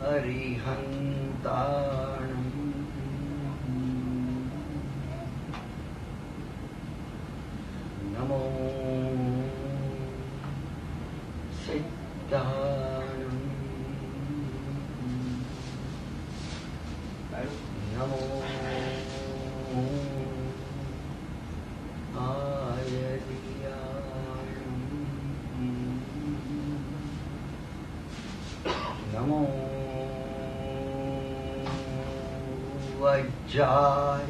અરિહંતાણં નમો સિદ્ધાણં નમો નમો વજ્રાયાણં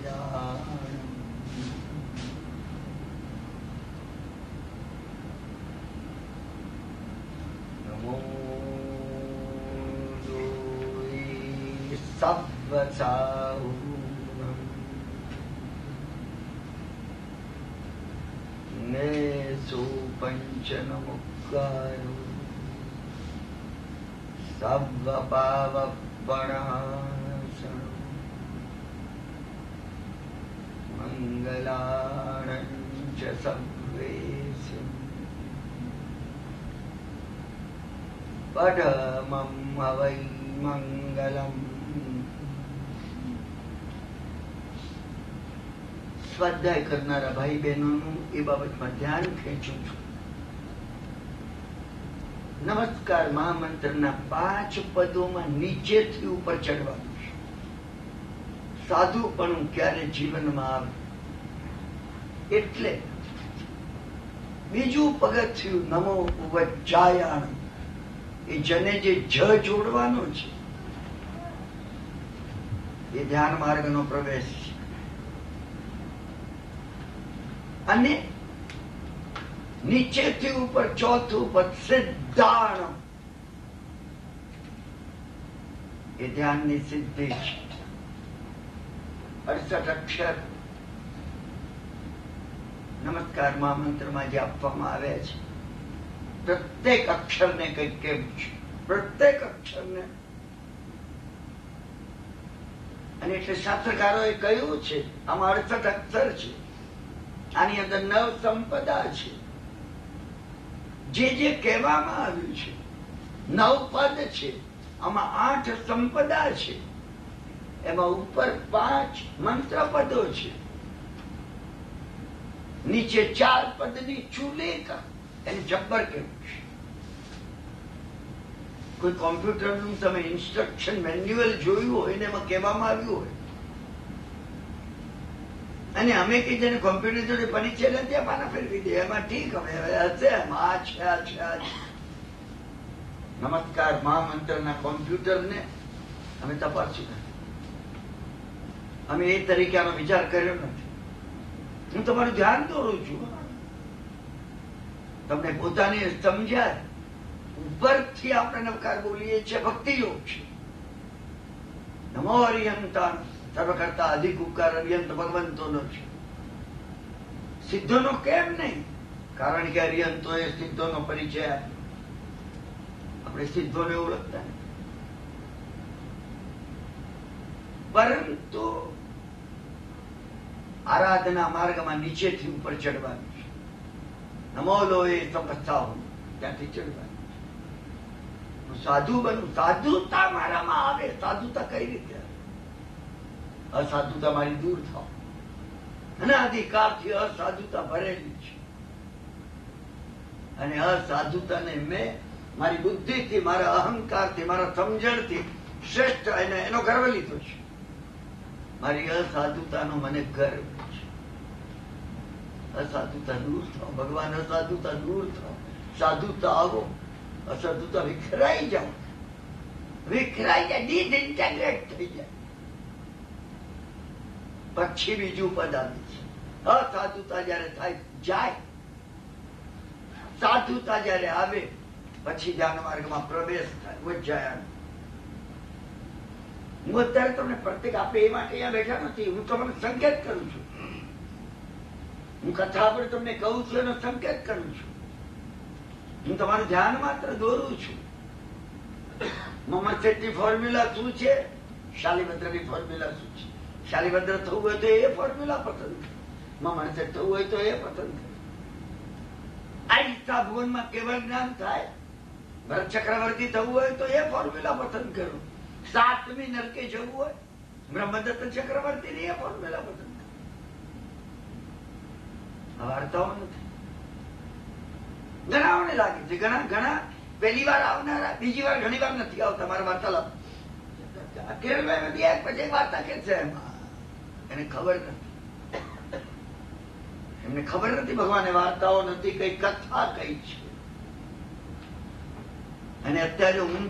નમો સવ્વસાહુરં નેસો પંચનમુક્કારો સવ્વપાવપણાસનં મંગલાણં ચ સવ્વેશં પરમં હવૈ મંગલમ. સ્વાધ્યાય કરનારા ભાઈ બહેનોનું એ બાબતમાં ધ્યાન ખેંચું છું. નમસ્કાર મહામંત્રના 5 પદોમાં નીચેથી ઉપર ચડવાનું છે. સાધુપણું ક્યારે જીવનમાં આવે એટલે બીજું પગથિયું નમો વજ્જાયાણં, એ જને જે જ જોડવાનો છે એ ધ્યાન માર્ગનો પ્રવેશ છે. અને નીચેથી ઉપર ચોથું પદ સિદ્ધાણં, એ ધ્યાનની સિદ્ધિ છે. 68 અક્ષર નમસ્કાર મહામંત્રમાં જે આપવામાં આવ્યા છે, પ્રત્યેક અક્ષરને કંઈક કેવું છે, પ્રત્યેક અક્ષરને. અને એટલે શાસ્ત્રકારોએ કહ્યું છે આમાં 68 અક્ષર છે, આની અંદર 9 સંપદા છે. જે જે કહેવામાં આવ્યું છે 9 પદ છે, આમાં 8 સંપદા છે, એમાં ઉપર 5 મંત્ર પદો છે, નીચે 4 પદની ચુલેકા. એને જબ્બર કેવું છે. કોઈ કોમ્પ્યુટરનું તમે ઇન્સ્ટ્રક્શન મેન્યુઅલ જોયું હોય ને એમાં કહેવામાં આવ્યું હોય, અને અમે કઈ જેને કોમ્પ્યુટર જોડે પરિચય નથી પાના ફેરવી દે, એમાં ઠીક હવે હશે આ છે આ છે આ છે. નમસ્કાર મહામંત્રના કોમ્પ્યુટરને અમે તપાસ્યું નથી, અમે એ તરીકે આનો વિચાર કર્યો નથી. હું તમારું ધ્યાન દોરું છું, તમને પોતાની સમજાય. ઉપરથી આપણે નમસ્કાર બોલીએ છીએ, ભક્તિ યોગ છે. નમો હરિહંતાણં, સર્વ કરતા અધિક ઉપકાર હરિહંત ભગવંતોનો છે. સિદ્ધોનો કેમ નહીં? કારણ કે હરિહંતોએ સિદ્ધોનો પરિચય આપ્યો. આપણે સિદ્ધોને ઓળખતા નથી, પરંતુ આરાધના માર્ગમાં નીચેથી ઉપર ચડવાનું છે. નમો લોહે તપસ્થાઓ, ત્યાંથી ચડવાનું છે. હું સાધુ બનું, સાધુતા મારામાં આવે. સાધુતા કઈ રીતે આવે? અસાધુતા મારી દૂર થાવ. અનાધિકારથી અસાધુતા ભરેલી છે, અને અસાધુતાને મેં મારી બુદ્ધિથી, મારા અહંકારથી, મારા સમજણથી શ્રેષ્ઠ એનો ગર્વ લીધો છે. મારી અસાધુતાનો મને ગર્વ છે. અસાધુતા દૂર થાવ ભગવાન, અસાધુતા દૂર થાવ. સાધુતા આવો, અસાધુતા વિખરાઈ જાઓ, વિખરાઈ જાય, ડિસઇન્ટેગ્રેટ થઈ જાય. પછી બીજું પદ આવે છે અસાધુતા. જયારે થાય જાય, સાધુતા જયારે આવે પછી ધ્યાન માર્ગમાં પ્રવેશ થાય. વજ્જાયાણં. હું અત્યારે તમને પ્રત્યેક આપે એ માટે અહીંયા બેઠા નથી, હું તમને સંકેત કરું છું. હું કથા પર તમને કહું છું એનો સંકેત કરું છું. હું તમારું ધ્યાન માત્ર દોરું છું. મોહમ્મદ શેઠની ફોર્મ્યુલા શું છે, શાલીભદ્રની ફોર્મ્યુલા શું છે. શાલીભદ્ર થવું હોય તો એ ફોર્મ્યુલા પસંદ કરે, મોહમ્મદ શેઠ થવું હોય તો એ પસંદ કરે. આ ઈચ્છા ભુવનમાં કેવળ જ્ઞાન થાય. ભરત ચક્રવર્તી થવું હોય તો એ ફોર્મ્યુલા પસંદ કરો. સાતમી નરકે જવું હોય, બ્રહ્મદત્ત ચક્રવર્તી એ ફોર્મ્યુલા પસંદ કરે. વાર્તાઓ નથી. ઘણાઓને લાગે છે, ઘણા પહેલી વાર આવનારા બીજી વાર ઘણી વાર નથી આવતા મારા વાર્તાલાપ. કેરળમાં પછી એક વાર્તા કે છે, એને ખબર નથી, એમને ખબર નથી ભગવાને વાર્તાઓ નથી કઈ, કથા કઈ છે. અને અત્યારે હું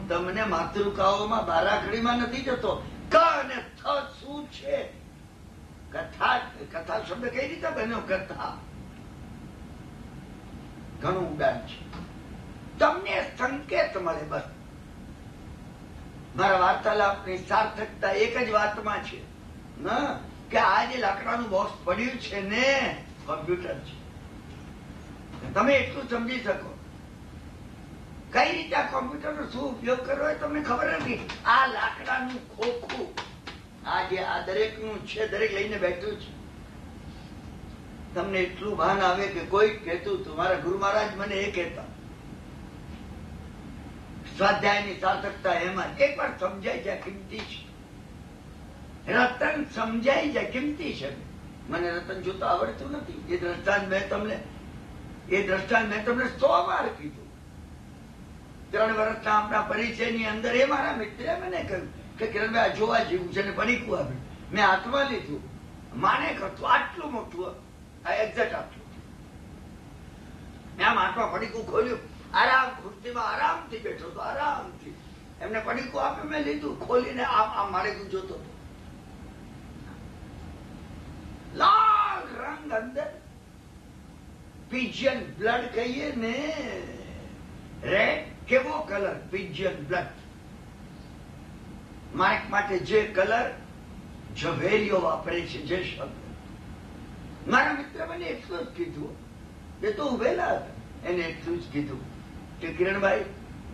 તમને માતૃકાઓમાં બારાખડીમાં નથી જતો. ક અને થ શું છે? કથા શબ્દ કઈ રીતે બન્યો? કથા ઘણું ઉડાન છે. તમને સંકેત મળે. બસ મારા વાર્તાલાપની સાર્થકતા એક જ વાતમાં છે કે આ જે લાકડાનું બોક્સ પડ્યું છે ને, કોમ્પ્યુટર છે. તમે એટલું સમજી શકો કઈ રીતે આ કોમ્પ્યુટરનો શું ઉપયોગ કરવો એ તમને ખબર નથી. આ લાકડાનું ખોખું આ જે આ દરેકનું છે, દરેક લઈને બેઠું છે. તમને એટલું ભાન આવે કે કોઈ કહેતું હતું, મારા ગુરુ મહારાજ મને એ કહેતા, સ્વાધ્યાયની સાર્થકતા એમાં એક વાર સમજાઈ જાય કિંમતી છે. રતન સમજાઈ જાય કિંમતી છે. મને રતન જોતા આવડતું નથી. એ દ્રષ્ટાંત મેં તમને 100 વાર કીધું. 3 વર્ષના આપણા પરિચયની અંદર એ મારા મિત્રે મને કહ્યું કે કિરણભાઈ આ જોવા જેવું છે ને પડીકું આપ્યું. મેં હાથમાં લીધું, માને કરતું આટલું મોટું, આ એક્ઝેક્ટ આટલું. મેં આમ હાથમાં પડીકું ખોલ્યું, આરામ ખુરશીમાં આરામથી બેઠો હતો, આરામથી. એમને પડીકું આપ્યું, મેં લીધું, ખોલીને આમ મારે જોતો હતો. લાલ રંગ અંદર, પિજિયન બ્લડ કહીએ ને, રેડ કેવો કલર? પિજિયન બ્લડ. માર્ક માટે જે કલર ઝવેરીઓ વાપરે છે, જે શબ્દ. મારા મિત્ર મને એટલું જ કીધું, એ તો ઉભેલા હતા, એને એટલું જ કીધું કે કિરણભાઈ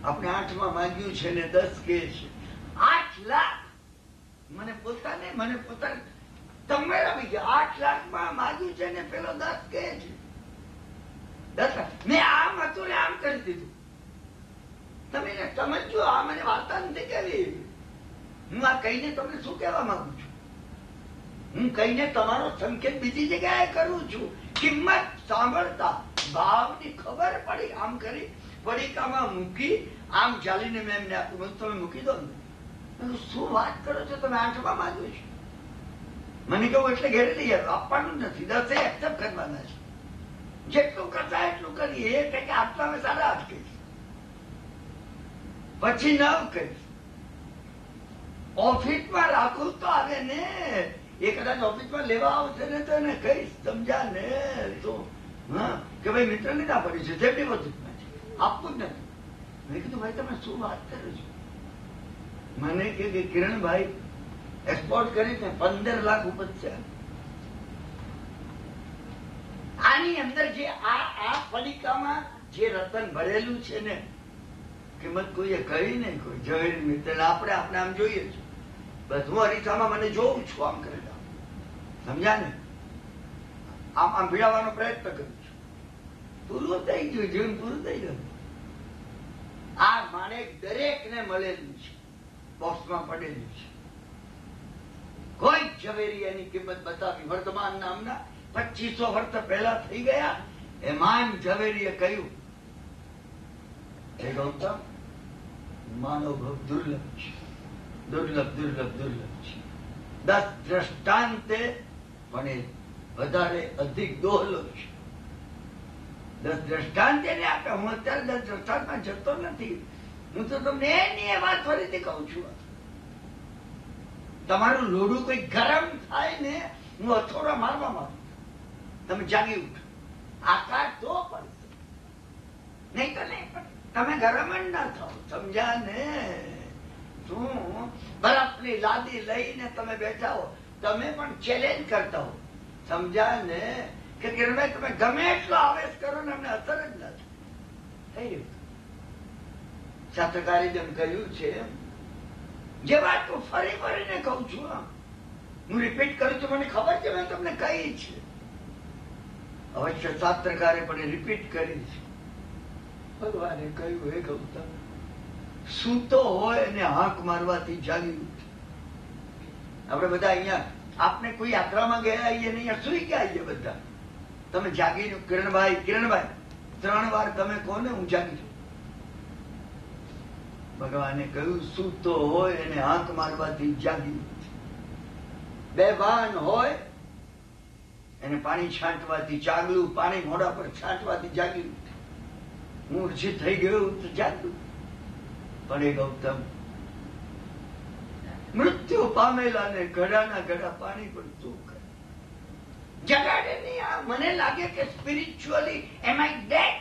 આપણે 8માં માંગ્યું છે ને 10 કે છે. 8 લાખ. મને પોતાને તમે રમી ગયા. 8 લાખમાં માંગ્યું છે ને પેલો 10 કે છે. 10 લાખ. મેં આમ હતું ને આમ કરી દીધું. તમે સમજો, આ મને વાર્તા નથી કેવી. હું આ કહીને તમને શું કહેવા માંગુ છું? હું કહીને તમારો સંકેત બીજી જગ્યાએ કરું છું. કિંમત સાંભળતા ભાવની ખબર પડી. આમ કરી પડીકામાં મૂકી, આમ ચાલીને મેં એમને આપ્યું. તમે મૂકી દો ને. શું વાત કરો છો તમે? 8માં માંગ્યું છે. મને કહું એટલે ઘેરે લઈ આવ્યો. આપવાનું નથી, 10 એક્સેપ્ટ કરવાના છે. જેટલું કરતા એટલું કરીએ. એ કે આપતા મેં સારા હાથ કહીશ, પછી 9 કહીશ. ઓફિસમાં રાખું તો આવે ને. એ કદાચ ઓફિસમાં લેવા આવશે ને તો એને કહીશ, સમજા ને તો કે ભાઈ મિત્ર ને ના પડી છે, જે ડિપોઝિટમાં છે, આપવું જ નથી. મેં કીધું ભાઈ તમે શું વાત કરો છો? મને કે કિરણભાઈ એક્સપોર્ટ કરીને 15 લાખ ઉપર છે. આની અંદર જે આ પડીકામાં જે રતન ભરેલું છે ને, કિંમત કોઈએ કહી નહીં. કોઈ જવેરી મિત્ર આપણે આમ જોઈએ છે. બસ હું અરીસામાં મને જોઉં છું, આમ કરેલા. સમજ્યા ને? આમ ભીડાવવાનો પ્રયત્ન કરું છું. પૂરું થઈ ગયું, જીવન પૂરું થઈ ગયું. આ માણેક દરેકને મળેલું છે, બોક્સમાં પડેલું છે. કોઈ ઝવેરી એની કિંમત બતાવી. વર્તમાન નામના 2500 વર્ષ પહેલા થઈ ગયા. એમાન ઝવેરીએ કહ્યું, હે ગૌતમ, માનવ ભવ દુર્લભ છે, દુર્લભ દુર્લભ દુર્લભ છે. 10 દ્રષ્ટાંતે પણ એ વધારે અધિક દોહલો છે. 10 દ્રષ્ટાંત એને આપે. હું અત્યારે 10 દ્રષ્ટાંતમાં જતો નથી. હું તો તમને એની વાત ફરીથી કહું છું. તમારું લોઢું કોઈ ગરમ થાય ને, હું હથોડા મારવા માંગુ, તમે જાગી ઉઠો. આકાશ તો પડશે, નહીં તો નહીં પડે. તમે ગરમ જ ના થાવ. સમજ્યા ને? શું બરફની લાદી લઈને તમે બેઠા હો, તમે પણ ચેલેન્જ કરતા હો. સમજ્યા ને? કે કિરણભાઈ તમે ગમે એટલો આવેશ કરો ને અમને અસર જ નથી થઈ રહ્યું. શાસ્ત્રકારે જેમ કહ્યું છે, જે વાત હું ફરીને કહું છું, હું રિપીટ કરું છું, મને ખબર છે મેં તમને કહી છે. અવશ્ય શાસ્ત્રકારે પણ રિપીટ કરી છે. ભગવાને કહ્યું, હે ગૌતમ, સૂતો હોય અને હાંક મારવાથી જાગી ઉઠે. આપણે બધા અહીંયા આપને કોઈ યાત્રામાં ગયા આવીએ ને અહીંયા સુઈ ગયા આવીએ બધા. તમે જાગીને કિરણભાઈ 3 વાર તમે કોને હું જાગી છું. ભગવાને કહ્યું સૂતો હોય અને હાંક મારવાથી જાગી ઉઠે. બેભાન હોય એને પાણી છાંટવાથી, ચાગલું પાણી મોઢા પર છાંટવાથી જાગી ઉઠે. મૂર્છિત થઈ ગયું તો જાગ્યું. પણ એ ગૌતમ મૃત્યુ પામેલા ને ઘડાના ઘડા પાણી પર તું કરે જગાડે નહીં. આ મને લાગે કે સ્પિરિચ્યુઅલી એમ આઈ ડેડ.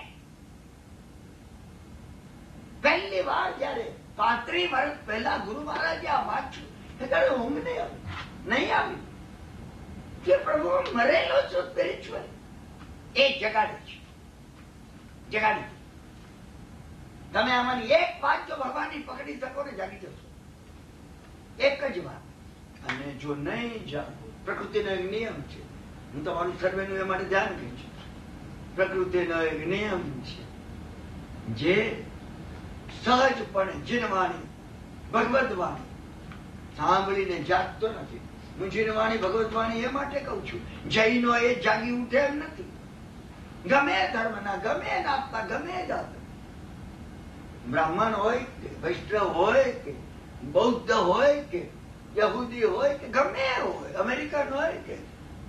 પહેલી વાર જયારે 35 વર્ષ પહેલા ગુરુ મહારાજે આ વાંચ્યું ત્યારે ઊંઘ નહીં આવી કે પ્રભુ મરેલો છું સ્પિરિચ્યુઅલી. એ જગાડે છે, જગાડે. તમે આમાંની એક વાત જો ભગવાનની પકડી શકો ને જાગી જશો. એક જ વાત. અને જો નહીં જાગો, પ્રકૃતિનો એક નિયમ છે. હું તમારું સર્વેનું એ માટે ધ્યાન કહું છું. પ્રકૃતિનો એક નિયમ છે જે સહજપણે જીનવાણી ભગવદ વાણી સાંભળીને જાગતો નથી. હું જીનવાણી ભગવદ વાણી એ માટે કઉ છું. જૈનો એ જાગી ઉઠે એમ નથી. ગમે ધર્મના, ગમે નાતના, ગમે જાત, બ્રાહ્મણ હોય કે વૈષ્ણવ હોય કે બૌદ્ધ હોય કે યહૂદી હોય કે ગમે હોય, અમેરિકન હોય કે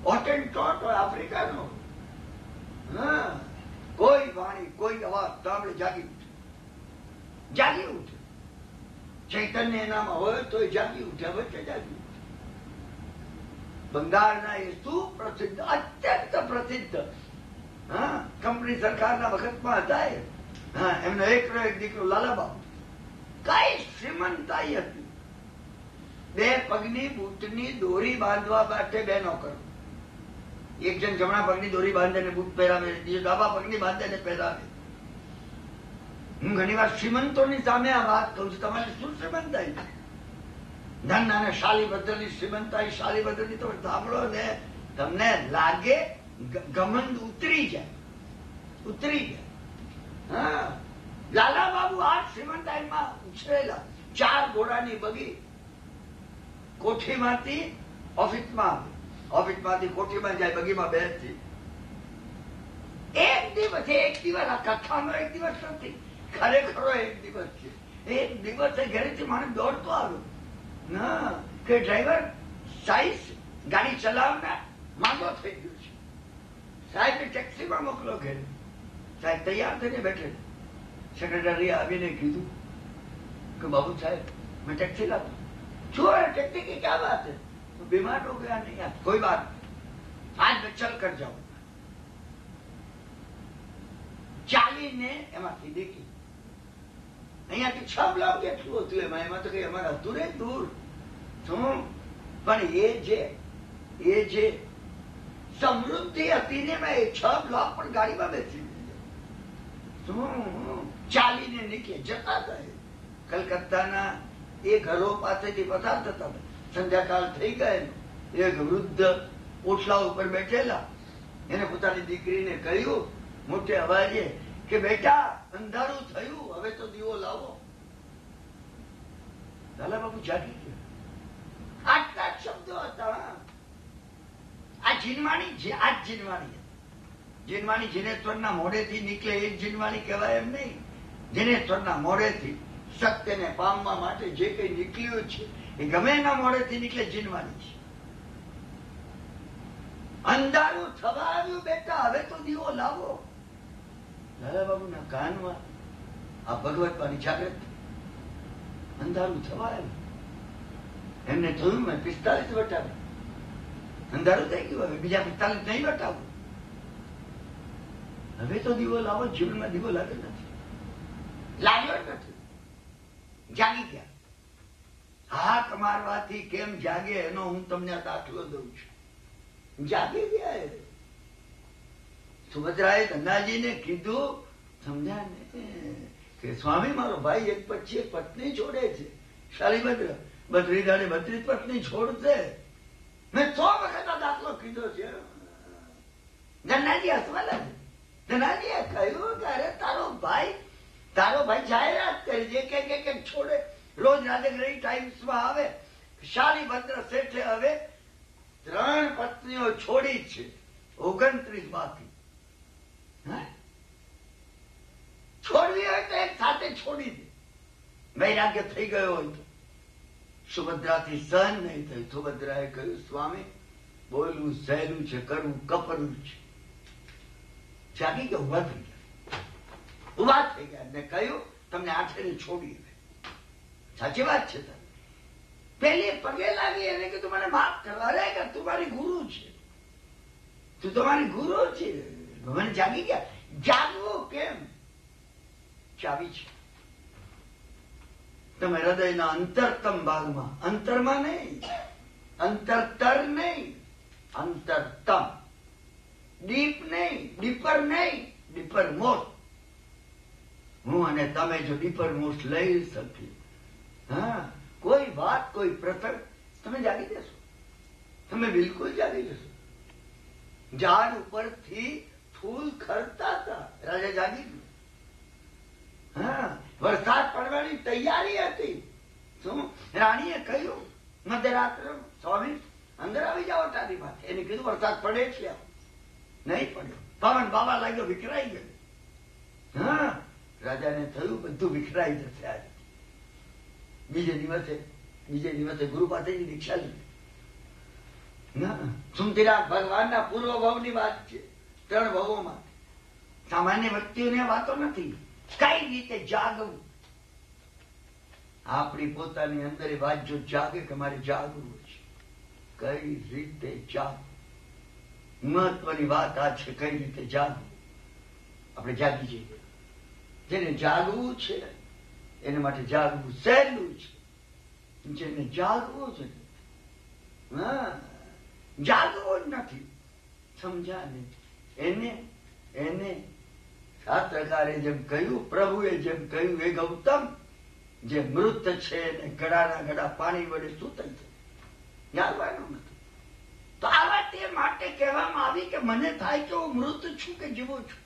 હોટેન્ટોટ હોય, આફ્રિકન હોય, હા, કોઈ વાણી કોઈ અવાજ સાંભળે જાગી ઉઠે. જાગી ઉઠે. ચૈતન્ય એનામાં હોય તો જાગી ઉઠે. વચ્ચે જાગી ઉઠે. બંગાળના એ સુપ્રસિદ્ધ, અત્યંત પ્રસિદ્ધ, હા, કંપની સરકારના વખતમાં હતા એ. હા, એમનો એકનો એક દીકરો લાલાબાબુ. કઈ શ્રીમંતાઈ હતી. 2 પગની બૂટની દોરી બાંધવા માટે 2 નોકરો. એક જણ જમણા પગની દોરી બાંધે ને બૂટ પહેરાવે, બીજો ડાબા પગની બાંધે ને પહેરાવે. હું ઘણી વાર શ્રીમંતોની સામે આ વાત કહું છું. તમારી શું શ્રીમંતાઈ? ધન અને શાલીભદ્રની શ્રીમંતાઈ, શાલીભદ્રની તો સાંભળો ને તમને લાગે ગમંડ ઉતરી જાય, ઉતરી જાય. હા, લાલા બાબુ આ શ્રીમંતાઈમાં ઉછરેલા. 4 ઘોડાની બગી કોઠીમાંથી ઓફિસમાં આવે, ઓફિસમાંથી કોઠીમાં જાય, બગીમાં બેસતી. એક દિવસ આ કથાનો એક દિવસ નથી, ખરેખરો એક દિવસ છે. એક દિવસે ઘરેથી માણસ દોડતો આવ્યો ના કે ડ્રાઈવર સાહેબ ગાડી ચલાવનાર માંગો થઈ ગયો છે, સાહેબ ટેક્સીમાં મોકલો ઘરે. સાહેબ તૈયાર થઈને બેઠે. સેક્રેટરી આવીને કીધું કે બાબू साहब मैं टैक्सी लाता हूँ. क्यों है टैक्सी की क्या बात है? तो बीमार हो गया. नहीं यार कोई बात नहीं, आज मैं चल कर जाऊंगा. ચાલીને એમાંથી દેખી અહીંયાથી 6 બ્લોક જેટલું હતું. એમાં તો કઈ અમારા હતું ને દૂર શું. પણ એ જે સમૃદ્ધિ હતી ને મેં 6 બ્લોક પણ ગાડીમાં બેસી ચાલીને નીકળે જતા હતા. કલકત્તાના એ ઘરો પાસેથી પસાર થતા હતા. સંધ્યાકાળ થઈ ગયેલો. એક વૃદ્ધ ઓટલા ઉપર બેઠેલા. એને પોતાની દીકરીને કહ્યું મોટે અવાજે કે બેટા અંધારું થયું, હવે તો દીવો લાવો. લાલા બાબુ જાગી ગયા. આટલા શબ્દો હતા. આ જીનવાણી, આ જ જીનવાણી. જીનવાણી જીનેશ્વરના મોઢેથી નીકળે એ જીનવાણી કહેવાય એમ નહીં. જીનેશ્વરના મોઢેથી સત્યને પામવા માટે જે કઈ નીકળ્યું છે એ ગમે એના મોઢેથી નીકળે જીનવાણી છે. અંધારું થવા આવ્યું બેટા, હવે તો દીવો લાવો. લાલા બાબુના કાનમાં આ ભગવત વાણી જાગૃત. અંધારું થવા આવ્યું. એમને થયું મેં 45 વટાવે. અંધારું થઈ ગયું, હવે બીજા 45 નહીં વટાવું. હવે તો દીવો લાવો. જીવનમાં દીવો લાગ્યો નથી, લાગ્યો નથી. જાગી ગયા. હાથ મારવાથી કેમ જાગે એનો હું તમને દાખલો દઉં છું. જાગી ગયા. સુભદ્રાએ ધનાજીને કીધું, સમજ્યા ને કે સ્વામી મારો ભાઈ એક પછી એક પત્ની છોડે છે. શાલીભદ્ર 32 દાડે 32 પત્ની છોડશે. મેં 100 વખત આ દાખલો કીધો છે. ધનાજી હસવા લાગે. ધનાજીએ કહ્યું કે અરે તારો ભાઈ તારો ભાઈ જાહેરાત કરી છે કે છોડે. રોજ રાજગૃહ ટાઈમ્સમાં આવે શાલીભદ્ર શેઠે હવે 3 પત્નીઓ છોડી છે, 29 બાકી. છોડવી હોય તો એક સાથે છોડી દે. વૈરાગ્ય થઈ ગયો હોય તો. સુભદ્રાથી સહન નહીં થયું. સુભદ્રાએ કહ્યું, સ્વામી બોલવું સહેલું છે, કરવું કપરું છે. જાગી કે ઉભા થઈ ગયા. ઉભા થઈ ગયા ને કહ્યું, તમને આઠેને છોડી દે. સાચી વાત છે. પેલી પગે લાગી એને કીધું, મને માફ કરવા. અરે કે તું મારી ગુરુ છે, તું તો મારી ગુરુ છે. મને જાગી ગયા. જાગવું કેમ? ચાવી છે. તમે હૃદયના અંતરતમ ભાગમાં, અંતરમાં નહીં, અંતરતર નહીં, અંતરતમ, ડીપ નહીં, ડીપર નહીં, ડીપર મોસ્ટ. હું અને તમે જો ડીપર મોસ્ટ લઈ શકીએ, હા, કોઈ વાત, કોઈ પ્રસંગ, તમે જાગી જશો. તમે બિલકુલ જાગી જશો. ઝાડ ઉપરથી ફૂલ ખરતા હતા, રાજા જાગી ગયું. હા, વરસાદ પડવાની તૈયારી હતી. શું રાણીએ કહ્યું મધ્યરાત્રે, સ્વામી અંદર આવી જાઓ તારી પાસે. એને કીધું વરસાદ પડે છે. નહીં પડ્યો. પવન બાબા લાગ્યો, વિખરાઈ ગયો. હા, રાજાને થયું બધું વિખરાઈ જશે આજે. બીજે દિવસે ગુરુ પાસેથી દીક્ષા લીધી. સુમતીરાજ ભગવાનના પૂર્વ ભાવની વાત છે. 3 ભાવોમાં સામાન્ય વ્યક્તિઓને વાતો નથી. કઈ રીતે જાગવું? આપણી પોતાની અંદર વાત જો જાગે કે મારે જાગવું છે, કઈ રીતે જાગવું? મહત્વની વાત આ છે, કઈ રીતે જાગવું. આપણે જાગી જઈએ. જેને જાગવું છે એને માટે જાગવું સહેલું છે. જેને જાગવું છે, હા, જાગવો જ નથી. સમજા ને? એને શાસ્ત્રકારે જેમ કહ્યું, પ્રભુએ જેમ કહ્યું, એ ગૌતમ જે મૃત છે એને ગળાના ગળા પાણી વડે સૂતાઈ છે. જાગવાનું નથી. તો આ વાત એ માટે કહેવામાં આવી કે મને થાય કે હું મૃત છું કે જીવો છું.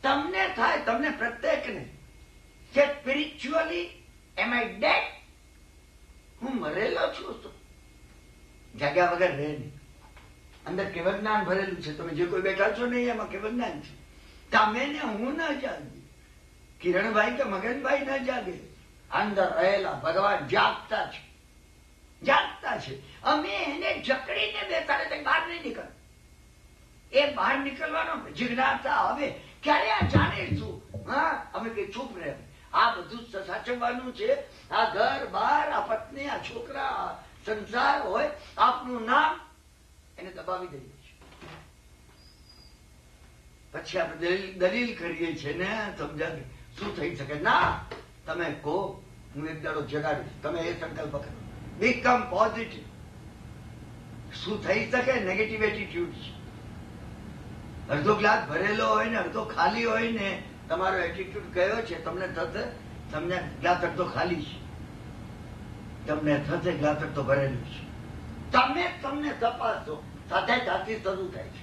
તમને થાય, તમને પ્રત્યેકને, કે સ્પિરિચ્યુઅલી એમ આઈ ડેડ? હું મરેલો છું. જાગ્યા વગર રહે નહીં. અંદર કેવળ જ્ઞાન ભરેલું છે. તમે જે કોઈ બેઠા છો નહીં એમાં કેવળ જ્ઞાન છે. તમે ને હું ન જાગે, કિરણભાઈ કે મગનભાઈ ન જાગે. અંદર રહેલા ભગવાન જાગતા છે, જાગતા છે. અમે એને જકડીને બેસાડે બહાર નહીં નીકળ. એ બહાર નીકળવાનો જિજ્ઞાસા હવે ક્યારે આ જાણીશું? હા, અમે કઈ ચૂપ રહે. આ બધું સાચવવાનું છે. આ ઘર બાર, આ પત્ની, આ છોકરા, સંસાર હોય, આપનું નામ, એને દબાવી દઈએ છીએ. પછી આપણે દલીલ કરીએ છીએ ને, સમજાવે શું થઈ શકે? ના, તમે કહો, હું એક દાડો જગાડીશ. તમે એ સંકલ્પ કરો. Become positive. શું થઈ શકે? નેગેટિવ એટીટ્યુડ છે. અડધો ગ્લાસ ભરેલો હોય ને અડધો ખાલી હોય ને, તમારો એટીટ્યુડ કયો છે? તમને થશે તમને ગ્લાસ અડધો ખાલી છે, તમને થશે ગ્લાસ અડધો ભરેલું છે. તમે તમને તપાસો. સ્વાધ્યાય શરૂ થાય છે.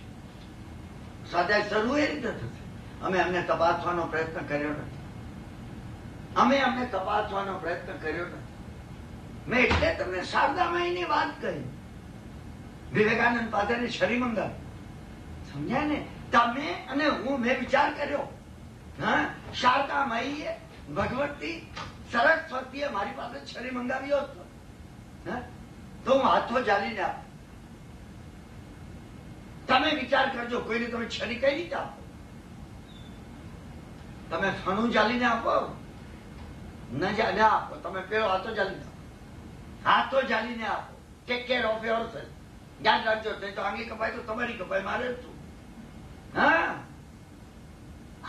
સ્વાધ્યાય શરૂ એ રીતે થશે. અમે અમને તપાસવાનો પ્રયત્ન કર્યો નથી. અમને તપાસવાનો પ્રયત્ન કર્યો નથી. મેં એટલે તમને શારદામાઈની વાત કહી, વિવેકાનંદ પાસેની છરીમંગા. સમજ્યા ને? તમે અને હું, મેં વિચાર કર્યો. હા, શારદામાઈએ, ભગવતી સરસ્વતીએ મારી પાસે છરી મંગાવી હોત તો હું હાથો ચાલીને આપું. તમે વિચાર કરજો, કોઈને તમે છરી કઈ રીતે આપો? તમે ફણું ચાલીને આપો? ન આપો. તમે પેલો હાથો ચાલીને આપો. હાથો ચાલીને આપો. Take care of your self. ધ્યાન રાખજો. તો આંગળી કપાય તો તમારી કપાય, મારે શું? હા,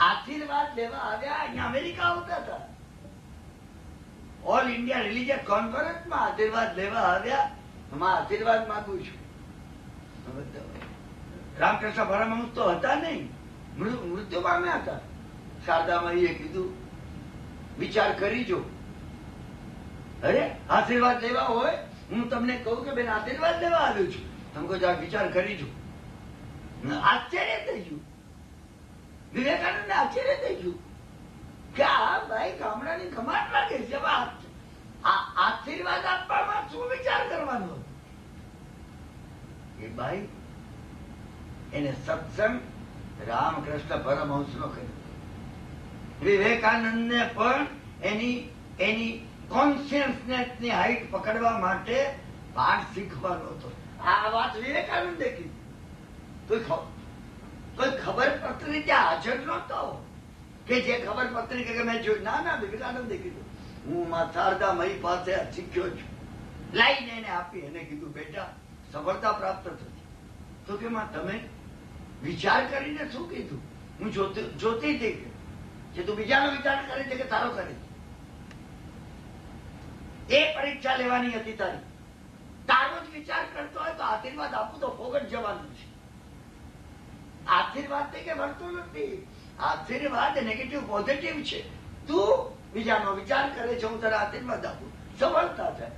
આશીર્વાદ લેવા આવ્યા. અહીંયા અમેરિકા આવતા હતા. ઓલ ઇન્ડિયા રિલીજિયસ કોન્ફરન્સમાં આશીર્વાદ લેવા આવ્યા. આશીર્વાદ માંગુ છું. રામકૃષ્ણ પરમહંસ તો હતા નહીં, મૃત્યુ પામ્યા હતા. શારદામાઈએ કીધું, વિચાર કરી જો. અરે આશીર્વાદ લેવા હોય, હું તમને કહું કે બેન આશીર્વાદ લેવા આવ્યો છું, તમે કહો વિચાર કરી જો. આશ્ચર્ય થઈ ગયું. વિવેકાનંદ આશ્ચર્ય થઈ ગયું. કે આ ભાઈ ગામડાની કમાટ લાગે છે. આશીર્વાદ આપવામાં શું વિચાર કરવાનો? એ ભાઈ એને સત્સંગ રામકૃષ્ણ પરમહંસનો કર્યો. વિવેકાનંદને પણ એની કોન્શિયસનેસની હાઈટ પકડવા માટે પાઠ શીખવાનો હતો. આ વાત વિવેકાનંદે કીધી. કોઈ ખબર પત્રી ત્યાં હાજર નહોતો કે જે ખબર પત્રી કે મેં જોયું. ના, વિવેકાનંદે કીધું હું માં શારદા મહી પાસે શીખ્યો છું. લાઈને એને આપી. એને કીધું બેટા સફળતા પ્રાપ્ત થતી. તો કે માં તમે વિચાર કરીને શું કીધું? હું જોતી હતી કે તું બીજાનો વિચાર કરે છે કે તારો કરે છે. એ પરીક્ષા લેવાની હતી તારી. તારો જ વિચાર કરતો હોય તો આશીર્વાદ આપું તો ફોગટ જવાનું છે. આશીર્વાદ કે મળતું નથી. આશીર્વાદ નેગેટિવ પોઝિટિવ છે. તું બીજાનો વિચાર કરે છે, હું તારા આશીર્વાદ આપું, સફળતા થાય.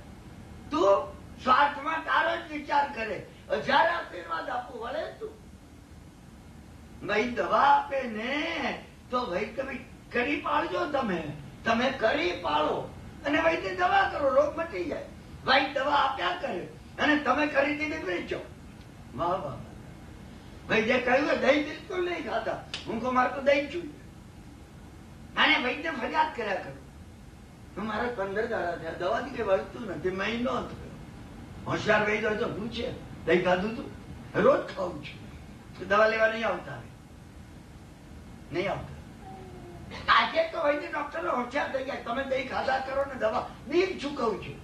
તું સ્વાર્થમાં તારો જ વિચાર કરે, 1000 આશીર્વાદ આપું વળે તું. ભાઈ દવા આપે ને તો ભાઈ તમે કરી પાડજો. તમે કરી પાડો અને ભાઈ દવા કરો, રોગ મટી જાય. ભાઈ દવા આપ્યા કરે અને તમે કરી દીધી વેચો. વાહ વાહ. ભાઈ જે કહ્યું દહીં બિલકુલ નહીં ખાતા. હું કહું મારે તો દહીં જોઈએ. અને ભાઈને ફરિયાદ કર્યા કરું. મારા 15 દાડા થયા, દવાથી કઈ વળતું નથી. મહિનો થયો. હોશિયાર વૈદ હોય તો પૂછે દહીં ખાધું તું? રોજ ખાવું છું. દવા લેવા નહીં આવતા. આજે તો વૈદ્ય ડોક્ટરો હોશિયાર થઈ ગયા. તમે દહીં ખાધા કરો ને દવા બિલ ચૂકવું છું.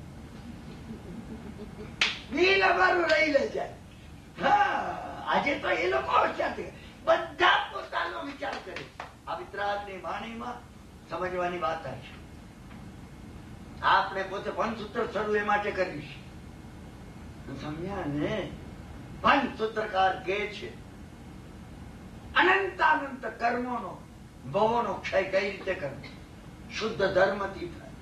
બિલ અમારું રહી લે જાય. હા, આજે તો એ લોકો હોશિયાર થઈ ગયા. બધા પોતાનો વિચાર કરે. આ વિતરાગની વાણીમાં સમજવાની વાત છે. આપણે પોતે પંચસૂત્ર શરૂ એ માટે કરીશ. સમજ્યા ને? પંચસૂત્રકાર કે છે અનંતાનંત કર્મોનો ભવોનો ક્ષય કઈ રીતે કરવો, શુદ્ધ ધર્મથી થાય.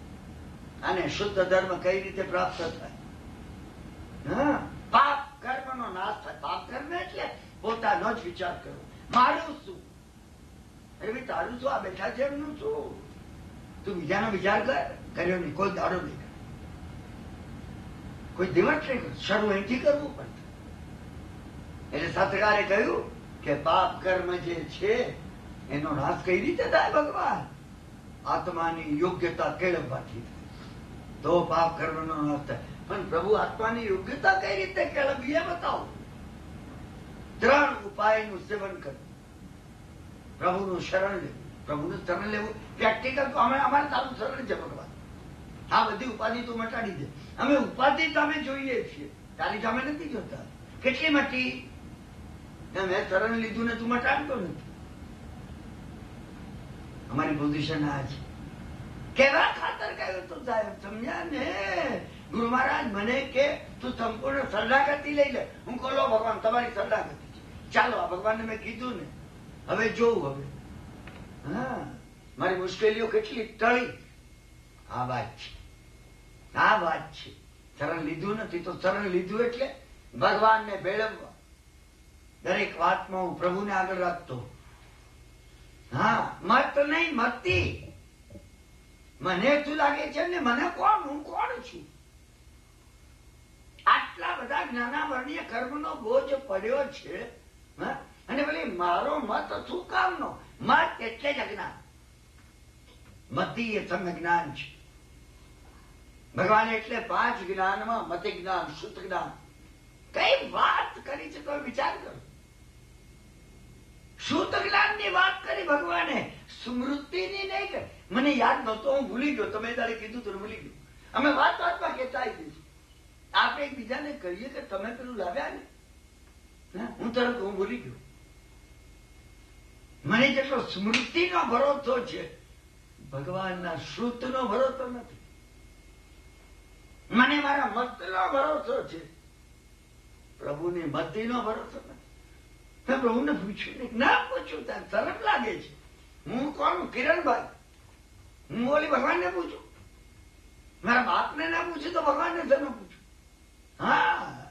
અને શુદ્ધ ધર્મ કઈ રીતે પ્રાપ્ત થાય? પાપ કર્મનો નાશ થાય. પાપ કર્મ એટલે પોતાનો જ વિચાર કરવો. મારું શું? અરે ભાઈ તારું શું? આ બેઠા છે એમનું શું? તું બીજાનો વિચાર કર્યો નહીં. કોઈ દાડો નહીં કરે, કોઈ દિવસ નહીં. શરૂ અહીંથી કરવું પડશે. એટલે સત્કારે કહ્યું કે પાપ કર્મ જે છે એનો નાશ કઈ રીતે થાય? ભગવાન આત્માની યોગ્યતા કેળવવાથી થાય. તો પાપ કર્મનો નાશ થાય. પણ પ્રભુ આત્માની યોગ્યતા કઈ રીતે કેળવવી એ બતાવો. 3 ઉપાયનું સેવન કરવું. પ્રભુનું શરણ લેવું. પ્રભુનું શરણ લેવું પ્રેક્ટિકલ તો અમારે તારું શરણ છે ભગવાન. આ બધી ઉપાધિ તું મટાડી દે. અમે ઉપાધિ તમે જોઈએ છીએ, તારી સામે નથી જોતા. કેટલી મટી? મેં શરણ લીધું ને તું મટાડતો નથી. અમારી પોઝિશન આ છે. કેવા ખાતર કહ્યું તું સાહેબ? સમજ્યા ને? ગુરુ મહારાજ મને કે તું સંપૂર્ણ શરણાગતિ લઈ લે. હું કહું લો ભગવાન તમારી શરણાગતિ છે. ચાલો આ ભગવાનને મેં કીધું ને, હવે જોઉં. હવે હા, મારી મુશ્કેલીઓ કેટલી ટળી. આ વાત છે. આ વાત છે. શરણ લીધું નથી તો શરણ લીધું એટલે ભગવાનને ભેળવવા. દરેક વાતમાં હું પ્રભુને આગળ રાખતો. હા, મત નહીં મતી. મને શું લાગે છે ને, મને કોણ, હું કોણ છું? આટલા બધા જ્ઞાનાવર્ણીય કર્મનો બોજ પડ્યો છે. અને ભલે મારો મત શું કામનો? મત એટલે જ અજ્ઞાન. મતી એ સંગ જ્ઞાન છે. ભગવાન એટલે 5 જ્ઞાનમાં મતિ જ્ઞાન, શુદ્ધ જ્ઞાન. કઈ વાત કરી છે તો વિચાર કરો. શુદ્ધ જ્ઞાનની વાત કરી ભગવાને, સ્મૃતિની નહીં કરી. મને યાદ નહોતો, હું ભૂલી ગયો. તમે તારે કીધું તો ભૂલી ગયો. અમે વાતમાં કહેતા આવી દઈશું. આપણે એકબીજાને કહીએ કે તમે પેલું લાવ્યા ને, હું તરત હું ભૂલી ગયો. મને જેટલો સ્મૃતિનો ભરોસો છે, ભગવાનના શ્રુતનો ભરોસો નથી. મને મારા મતનો ભરોસો છે, પ્રભુની મતિનો ભરોસો નથી. મેં પ્રભુને પૂછ્યું નહીં, ના પૂછ્યું. ત્યાં શરમ લાગે છે. હું કોણ? કિરણભાઈ. હું બોલી ભગવાનને પૂછું? મારા બાપને ના પૂછ્યું તો ભગવાનને શેનો પૂછું? હા,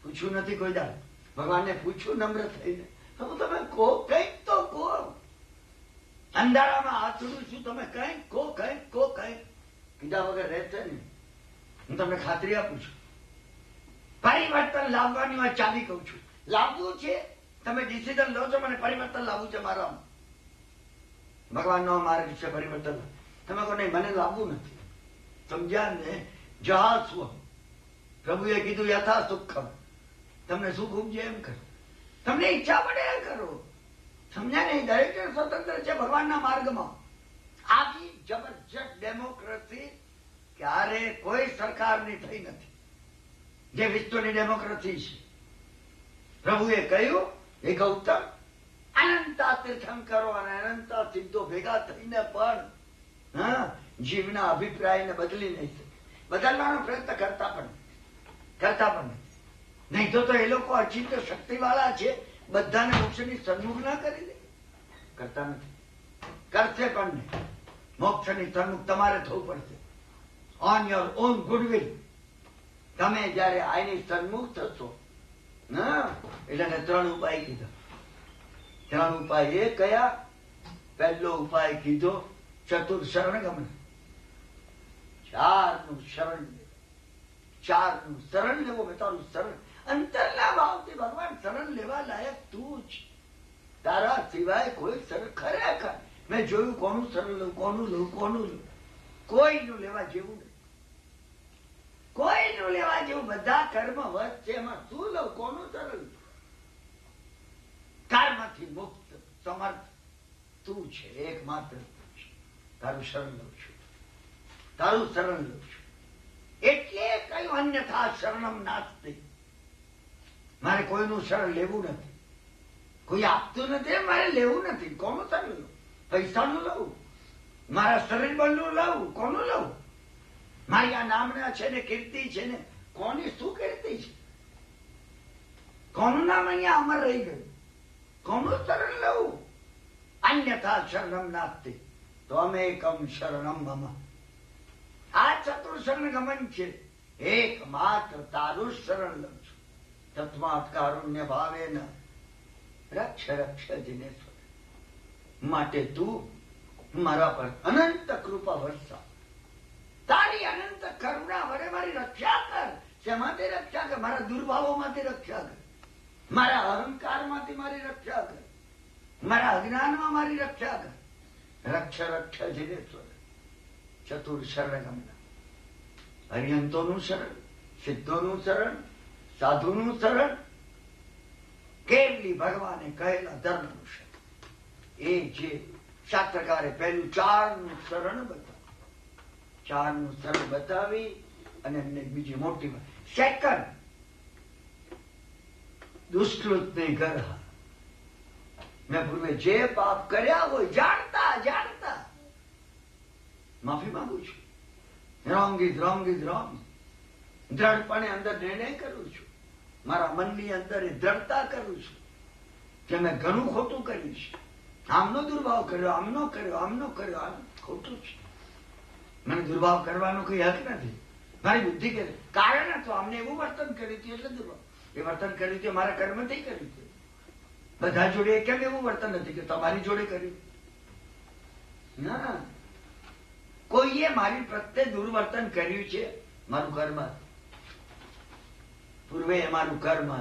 પૂછ્યું નથી કોઈ દાડો. ભગવાનને પૂછ્યું નમ્ર થઈને. હું તમે કહો, કઈક તો કહો. અંધારામાં આથડું છું, તમે કઈ કો કીધા વગર રહેશે ને. હું તમને ખાતરી આપું છું, પરિવર્તન લાવવાની વાત ચાલી કહું છું. લાવવું છે, તમે ડિસિઝન લો છો મને પરિવર્તન લાવવું છે મારામાં. ભગવાનનો માર્ગ છે પરિવર્તન. તમે કહો નહીં મને લાવવું નથી. સમજ્યા ને? જહા સ્વ પ્રભુએ કીધું યથા સુખમ. તમને સુખ ઉપજે એમ કરો, તમને ઈચ્છા પડે એમ કરો. સમજ્યા નહીં? દરેક સ્વતંત્ર છે ભગવાનના માર્ગમાં. આવી જબરજસ્ત ડેમોક્રેસી ક્યારે કોઈ સરકારની થઈ નથી જે વિશ્વની ડેમોક્રેસી છે. પ્રભુએ કહ્યું એ ગૌતમ અનંતા તીર્થંકરો અને અનંતા સિદ્ધો ભેગા થઈને પણ જીવના અભિપ્રાયને બદલી નહીં શકે. બદલવાનો પ્રયત્ન કરતા પણ નહીં તો એ લોકો અચિંત્ય શક્તિ વાળા છે, બધાને મોક્ષની સન્મુખ ના કરી દે. કરતા નથી, કરશે પણ નહીં. મોક્ષની સન્મુખ તમારે થવું પડશે ઓન યોર ઓન ગુડવિલ. તમે જયારે આની સન્મુખ થશો એટલે 3 ઉપાય કીધા. 3 ઉપાય એ કયા? પહેલો ઉપાય કીધો ચતુર શરણ ગમન. 4નું શરણ લેવું. 4નું શરણ લેવો. તારું શરણ અંતરના ભાવથી ભગવાન શરણ લેવા લાયક તું જ. તારા સિવાય કોઈ શરણ ખરેખર મેં જોયું કોનું શરણ લઉં, કોનું લઉં. કોઈનું લેવા જેવું નહીં. કોઈનું લેવા જેવું. બધા કર્મ વધ છે, એમાં શું લઉં, કોનું શરણ? કર્મથી મુક્ત સમર્થ તું છે, એકમાત્ર તું છે. તારું શરણ લઉં છું. એટલે કયું અન્યથા શરણમ નાસ્તિ. મારે કોઈનું શરણ લેવું નથી. કોઈ આપતું નથી, મારે લેવું નથી. કોનું શરણ લઉં? પૈસાનું લઉં? મારા શરીર બળનું લઉં? કોનું લઉં? મારી આ નામના છે ને કીર્તિ છે ને, કોની શું કીર્તિ છે? કોનું નામ અહીંયા અમર રહી ગયું? કોનું શરણ લઉં? અન્યથા શરણમ નાસ્તિ તો અમેકમ શરણમ મમ. આ ચતુર શરણ ગમન છે. એકમાત્ર તારું શરણ લઉં છું. તસ્માત્ કારુણ્ય ભાવેન રક્ષ જિનેશ્વર. માટે તું મારા પર અનંત કૃપા વર્ષા. તારી અનંત કરુણા વડે મારી રક્ષા કર. શેમાંથી રક્ષા કર? મારા દુર્ભાવોમાંથી રક્ષા કર. મારા અહંકારમાંથી મારી રક્ષા કર. મારા અજ્ઞાનમાં મારી રક્ષા કર. રક્ષ જિનેશ્વર. ચતુર શરણ ગમના. હરિયંતોનું શરણ, સિદ્ધોનું શરણ, સાધુનું શરણ, કેવલી ભગવાને કહેલા ધર્મનું શરણ. એ જે શાસ્ત્રકારે પહેલું 4નું શરણ બતાવ્યું. 4નું શરણ બતાવી અને એમને બીજી મોટી વાત. સેકન્ડ, દુષ્કૃતને ગરહા. મેં પૂર્વે જે પાપ કર્યા હોય જાણતા માફી માંગુ છું. Wrong is wrong. દ્રઢપણે અંદર નિર્ણય કરું છું. મારા મનની અંદર એ દ્રઢતા કરું છું કે મેં ઘણું ખોટું કર્યું છે. આમનો દુર્ભાવ કર્યો, આમનો કર્યો, આમ ખોટું છે. મને દુર્ભાવ કરવાનો કોઈ હક નથી. મારી બુદ્ધિ કરે કારણ હતું. આમને એવું વર્તન કર્યું હતું એટલે દુર્ભાવ. એ વર્તન કર્યું હતું મારા કર્મથી કર્યું હતું. બધા જોડે કેમ એવું વર્તન નથી કે તમારી જોડે કર્યું? ના, કોઈએ મારી પ્રત્યે દુર્વર્તન કર્યું છે. મારું કર્મ પૂર્વે મારું કર્મ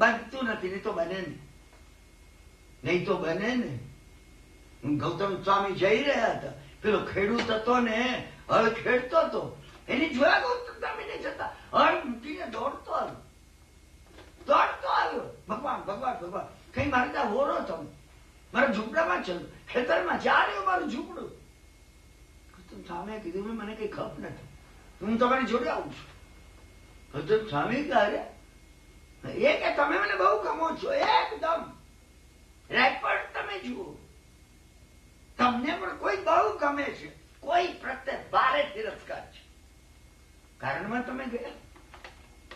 બનતું નથી. નહીં તો બને ને. ગૌતમ સ્વામી જઈ રહ્યા હતા. પેલો ખેડૂત હતો ને, હળ ખેડતો હતો. એની જોયા ગૌતમ સ્વામી નહીં જતા, હળ મૂકીને દોડતો આવ્યો. ભગવાન કઈ મારે ત્યાં હોરો તમે મારા ઝૂંપડામાં ચાલો, ખેતરમાં જા રહ્યો મારું ઝૂંપડું. સ્વામીએ કીધું મને કઈ ખપ નથી, હું તમારી જોડે આવું છું. સ્વામી કહે એ કે તમે મને બહુ ગમો છો. એકદમ રેકોર્ડ તમે જુઓ, તમને પણ કોઈ બહુ ગમે છે, કોઈ પ્રત્યે ભારે તિરસ્કાર છે. કારણમાં તમે ગયા,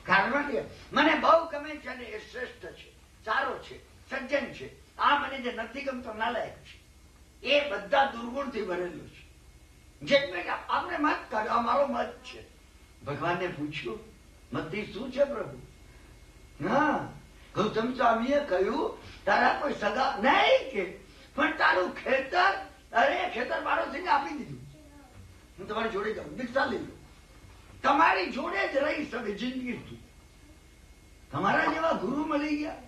કારણમાં ગયા. મને બહુ ગમે છે અને એ શ્રેષ્ઠ છે, સારો છે, સજ્જન છે. આ મને જે નથી ગમતો નાલાયક છે. એ બધા દુર્ગુણથી ભરેલું છે. આપણે મત કાઢો, અમારો મત છે. ભગવાનને પૂછ્યું મતથી શું છે પ્રભુ? હા, ગૌતમ સ્વામીએ કહ્યું તારા કોઈ સગા નહીં કે પણ તારું ખેતર, અરે ખેતર પાડોશીને આપી દીધું. હું તમારી જોડે જાઉં, દીક્ષા લઈ લો, તમારી જોડે જ રહીશ હવે જિંદગી. તમારા જેવા ગુરુ મળી ગયા.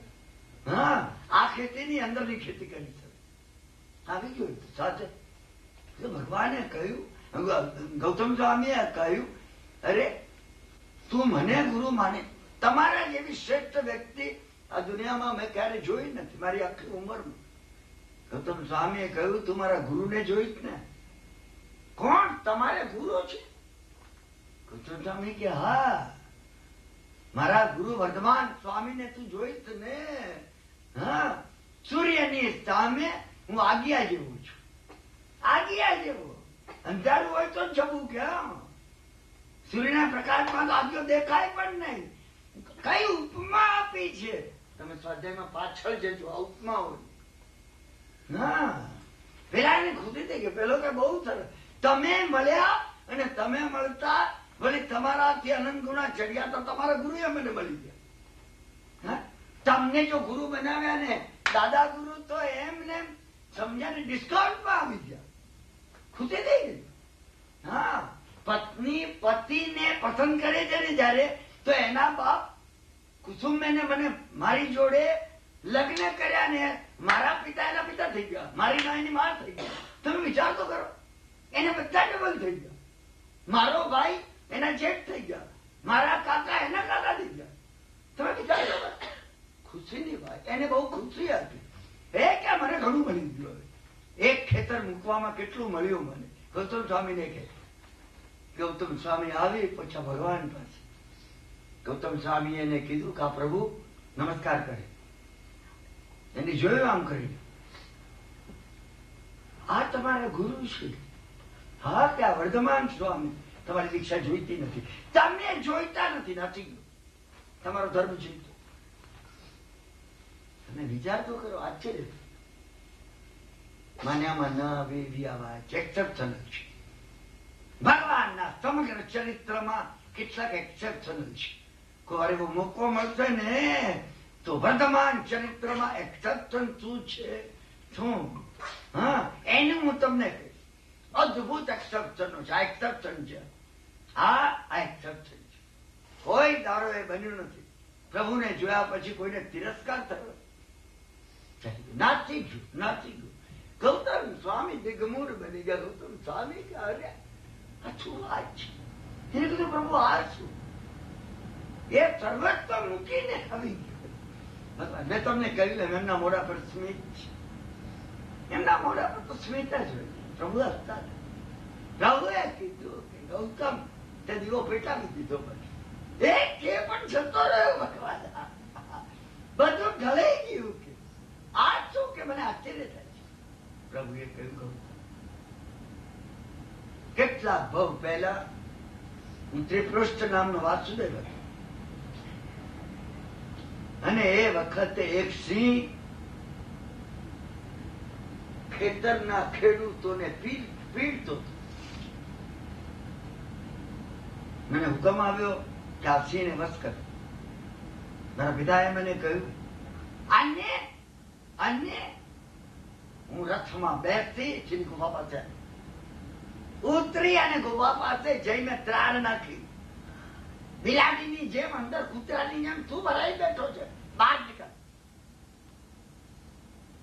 હા, આ ખેતીની અંદરની ખેતી કરી છે. આવી ગયું સાથે ભગવાને કહ્યું, ગૌતમ સ્વામીએ કહ્યું, અરે તું મને ગુરુ માને, તમારા જેવી શ્રેષ્ઠ વ્યક્તિ આ દુનિયામાં મેં ક્યારે જોઈ નથી મારી આખી ઉંમરમાં. ગૌતમ સ્વામીએ કહ્યું, તું મારા ગુરુને જોઈ જ ને. કોણ તમારે ગુરુ છે? ગૌતમ સ્વામી કે હા, મારા ગુરુ વર્ધમાન સ્વામીને તું જોઈશ ને. હા, સૂર્યની સામે હું આગિયા જેવો છું, આગિયા જેવો. અંધારું હોય તો જવું કેમ? સૂર્યના પ્રકાશમાં તો આગિયો દેખાય પણ નહીં. કઈ ઉપમા આપી છે? તમે સ્વાધ્યાયમાં પાછળ જજો, આ ઉપમા હોય. હા, પેલા એને ખુદી થઈ ગયો. પેલો કે બહુ સરસ, તમે મળ્યા અને તમે મળતા વળી તમારાથી અનંત ગુણા ચડ્યા તો તમારા ગુરુ મને મળી ગયા. તમને જો ગુરુ બનાવ્યા ને દાદા ગુરુ, તો એમને સમજ્યા ડિસ્કાઉન્ટમાં આવી ગયા, ખુશી થઈ ગઈ. હા, પત્ની પતિને પસંદ કરે છે ને જયારે, તો એના બાપ કુસુમબેને મને મારી જોડે લગ્ન કર્યા ને મારા પિતા એના પિતા થઈ ગયા, મારી મા એની માં થઈ ગયા. તમે વિચાર તો કરો, એને બધા ડબલ થઈ ગયા. મારો ભાઈ એના જેઠ થઈ ગયા, મારા કાકા એના કાકા થઈ ગયા. તમે વિચાર કરો, ખુશીની વાત. એને બહુ ખુશી હતી કે મને ઘણું મળી ગયું. એક ખેતર મૂકવામાં કેટલું મળ્યું મને. ગૌતમ સ્વામીને કે ગૌતમ સ્વામી આવી પછી ભગવાન પાસે. ગૌતમ સ્વામી એને કીધું કે આ પ્રભુ નમસ્કાર કરે. એની જોયું આમ કરી, આ તમારા ગુરુ છે. હા, કે આ વર્ધમાન સ્વામી તમારી દીક્ષા જોઈતી નથી, તમને જોઈતા નથી, નથી ગયું તમારો ધર્મ જીવતો. તમે વિચાર તો કરો, આશ્ચર્ય. માન્યામાં ન આવે એવી આ વાત એક્સેપ્શનલ છે. ભગવાનના સમગ્ર ચરિત્રમાં કેટલાક એક્સેપ્શનલ છે. કોઈ એવો મોકો મળશે ને તો વર્તમાન ચરિત્રમાં એક્સેપ્શન શું છે, શું? હા, એનું હું તમને કહીશ. અદભુત એક્સેપ્શનો છે. આ એક્સેપ્શન છે. આ એક્સેપ્શન છે. કોઈ દારો એ બન્યું નથી પ્રભુને જોયા પછી કોઈને તિરસ્કાર થયો. નાચી ગયું, નાચી ગયું. ગૌતમ સ્વામી દિગમૂર બની ગયા. ગૌતમ સ્વામી કે અરે આ શું વાત છે? એને કીધું પ્રભુ આ શું? એ સર્વસ્વ મૂકીને આવી ગયો. મેં તમને કહ્યું એમના મોઢા પર સ્મિત છે. એમના મોઢા પર તો સ્મિત જ હોય. પ્રભુ હસતા હતા. પ્રભુએ કીધું કે ગૌતમ તે દીવો પેટાવી દીધો. પછી એ પણ જતો રહ્યો ભગવાન. બધું ઢળાઈ ગયું. કે આ શું? કે મને આશ્ચર્ય થાય છે. પ્રભુએ કહ્યું ગૌતમ, કેટલા ભવ પહેલા હું ત્રિપૃષ્ઠ નામનો વાસુદેવ હતો અને એ વખતે એક સિંહ ખેતરના ખેડૂતોને પીડતો હતો. મને હુકમ આવ્યો કે આ સિંહને વશ કર. મારા પિતાએ મને કહ્યું અન્ય હું રથમાં બેસતી સિંહ ગુફા પાસે ઉતરી અને ગુફા પાસે જઈને ત્રાણ નાખી. બિલાડીની જેમ અંદર કૂતરાની જેમ તું ભરાઈ બેઠો છે, બહાર નીકળ.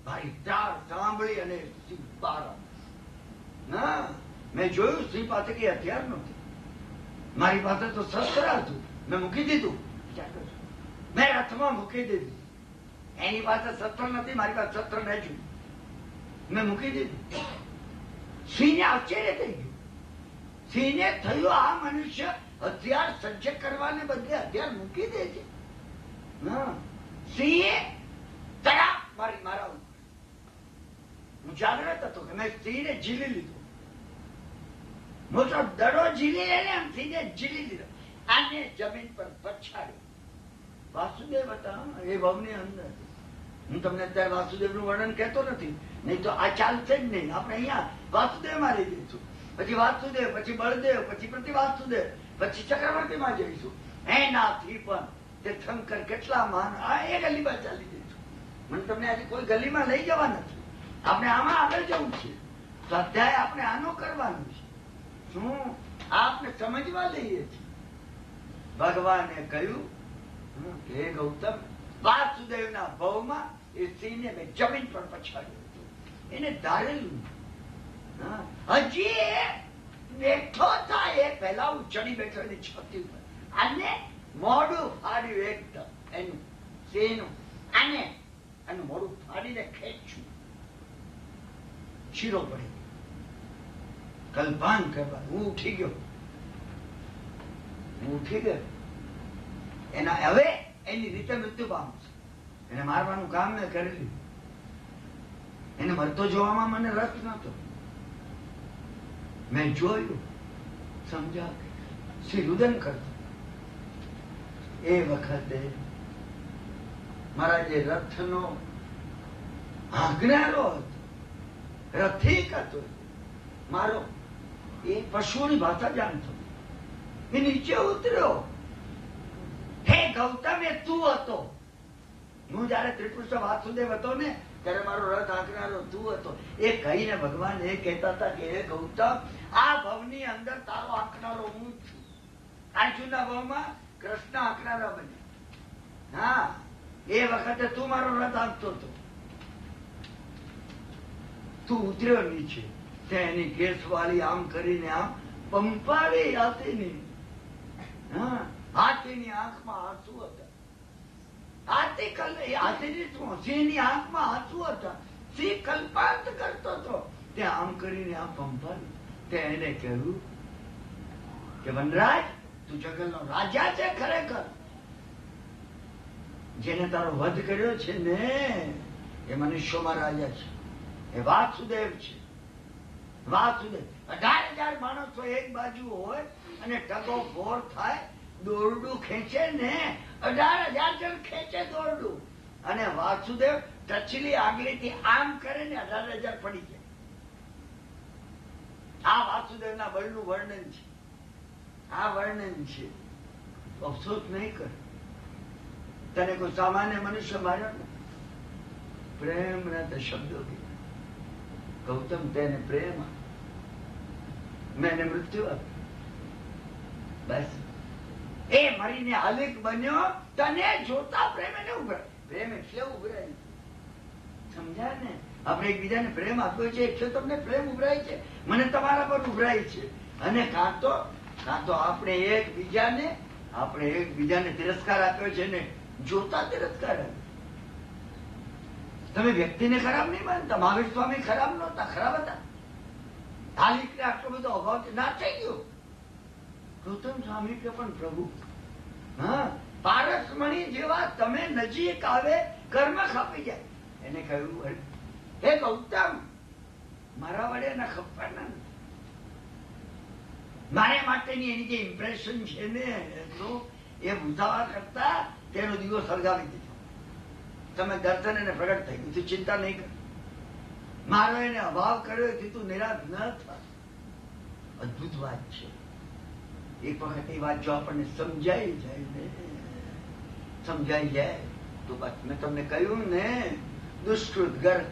મારી ત્રાણ સાંભળી અને સિંહ બહાર. ના, મેં જોયું સિંહ પાસે કઈ હથિયાર નહોતું. મારી પાસે તો શસ્ત્ર હતું. મેં મૂકી દીધું. મેં રથમાં મૂકી દીધું. એની પાસે શસ્ત્ર નથી, મારી પાસે શસ્ત્ર નહીં. મેં મૂકી દીધું. સિંહને આશ્ચર્ય થઈ ગયું. સિંહને થયું આ મનુષ્ય હથિયાર સજ્જ કરવાને બદલે હથિયાર મૂકી દે છે. સિંહે તરાપ મારી મારા ઉપર. હું જાગ્રત હતો કે મેં સિંહને ઝીલી લીધો. મોટો દડો ઝીલી લે ને સિંહને ઝીલી લીધો. આને જમીન પર પછાડ્યો. વાસુદેવ હતા એ ભવની અંદર. હું તમને અત્યારે વાસુદેવનું વર્ણન કહેતો નથી, નહીં તો આ ચાલશે જ નહીં. આપણે અહીંયા વાસુદેવમાં રહી જઈશું, પછી વાસુદેવ, પછી બળદેવ, પછી પ્રતિવાસુદેવ, પછી ચક્રવર્તીમાં જઈશું. એનાથી પણ તે શંકર કેટલા માન. આ એ ગલીમાં ચાલી જઈશું. મને તમને આજે કોઈ ગલીમાં લઈ જવા નથી. આપણે આમાં આગળ જવું છે. સ્વાધ્યાય આપણે આનો કરવાનું છે. શું આપને સમજવા લઈએ છીએ. ભગવાને કહ્યું કે હે ગૌતમ, વાસુદેવના ભવમાં એ સિંહને મેં જમીન પર પછાડ્યો હતો. એને ધારેલું. હજી બેઠો થાય એ પહેલા હું ચડી બેઠો એની છાતી ઉપર. આને મોઢું ફાડ્યું એકદમ એનું સિંહનું. આને એનું મોઢું ફાડીને ખેંચ્યું. શીરો પડે. કલ્પાન કરવા હું ઉઠી ગયો. એના હવે એની રીતે મૃત્યુ પામશે. એને મારવાનું કામ મેં કરેલું. એને મરતો જોવામાં મને રસ નતો. મેં જોયું, સમજા, શ્રી રુદન કરતો. એ વખતે મારા જે રથનો આજ્ઞારો હતો, રથિક હતો મારો, એ પશુઓની ભાષા જાણતો. એ નીચે ઉતર્યો. હે ગૌતમ, એ તું હતો. હું જયારે ત્રિપુરુષ વાસુદેવ હતો ને ત્યારે મારો રથ આંકનારો તું હતો. એ કહીને ભગવાન એ કહેતા હતા કે હે ગૌતમ, આ ભવની અંદર તારો આંકનારો હું છું. અર્જુનના ભવમાં કૃષ્ણ આંકનારા બન્યા. હા, એ વખતે તું મારો રથ આંકતો હતો. તું ઉતર્યો નીચે. ત્યાં એની કેસવાળી આમ કરીને આમ પંપાળી હાથીની. હા, હાથીની આંખમાં આંસુ હતા. સિંહની આંખમાં આંસુ હતા. સિંહ કલ્પાંત કરતો હતો. ત્યાં આમ કરીને આમ પંપાળી. ત્યાં એને કહ્યું કે વનરાજ, તું જંગલનો રાજા છે ખરેખર. જેને તારો વધ કર્યો છે ને એ મનુષ્યોમાં રાજા છે. એ વાસુદેવ છે. વાસુદેવ 18,000 માણસો એક બાજુ હોય અને ટગો ફોર થાય, દોરડું ખેંચે ને 18,000 જણ ખેંચે દોરડું. અને વાસુદેવ ટચલી આગળીથી આમ કરે ને 18,000 પડી જાય. આ વાસુદેવના બળનું વર્ણન છે. આ વર્ણન છે. અફસોસ નહીં કર. તને કોઈ સામાન્ય મનુષ્ય માર્યો ને? પ્રેમ ના શબ્દો કીધા. ગૌતમ, તેને પ્રેમ, મેં એને મૃત્યુ આપ્યું. બસ એ મરીને હાલિક બન્યો. તને જોતા પ્રેમ એને ઉભરાય. પ્રેમ એટલે ઉભરાય. સમજાય ને? આપણે એકબીજાને પ્રેમ આપ્યો છે એટલે તમને પ્રેમ ઉભરાય છે. મને તમારા પર ઉભરાય છે. અને કાં તો આપણે એકબીજાને તિરસ્કાર આપ્યો છે ને જોતા તિરસ્કાર આપ્યો. તમે વ્યક્તિને ખરાબ નહીં માનતા. મહાવીર સ્વામી ખરાબ નહોતા, ખરાબ હતા. હાલિકને આટલો બધો અભાવ ના થઈ ગયો. ગૌતમ સ્વામી કે પણ પ્રભુ, હા, પારસમણી જેવા તમે નજીક આવે કર્મ ખપી જાય. એને કહ્યું, હે ગૌતમ, મારા વડે એના ખપવાના નથી. મારે માટેની એની જે ઇમ્પ્રેશન છે ને એ બુઝાવા કરતા તેનો દીવો સળગાવી દીધો. તમે દર્શન એને પ્રગટ થઈ ગયું. તું ચિંતા નહીં કર. મારો એને અભાવ કર્યો એથી તું નિરાશ ન થા. અદભુત વાત છે. એક વખત એ વાત જો આપણને સમજાઈ જાય તો બસ મેં તમને કહ્યું ને, દુષ્કૃત ગર્ગ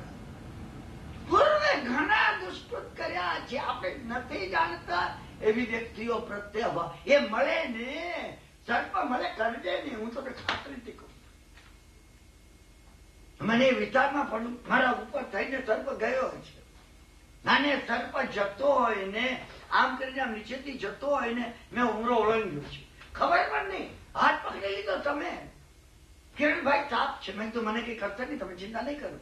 પૂર્વે ઘણા દુષ્કૃત કર્યા છે. આપણે નથી જાણતા એવી વ્યક્તિઓ પ્રત્યે અભાવ. એ મળે ને, સર્પ મળે, કરજે નહીં. હું તમને ખાતરીથી કહું. મને વિચારમાં પડ્યું, મારા ઉપર થઈને સર્પ ગયો છે. નાને સર્પ જતો હોય ને આમ કરીને આમ નીચેથી જતો હોય ને મેં ઉમરો ઓળંગ્યો છે. ખબર પણ નહીં. હાથ પકડી લીધો તમે. કિરણભાઈ સાપ છે. મેં તો મને કઈ કરતા નહીં, તમે ચિંતા નહીં કરો.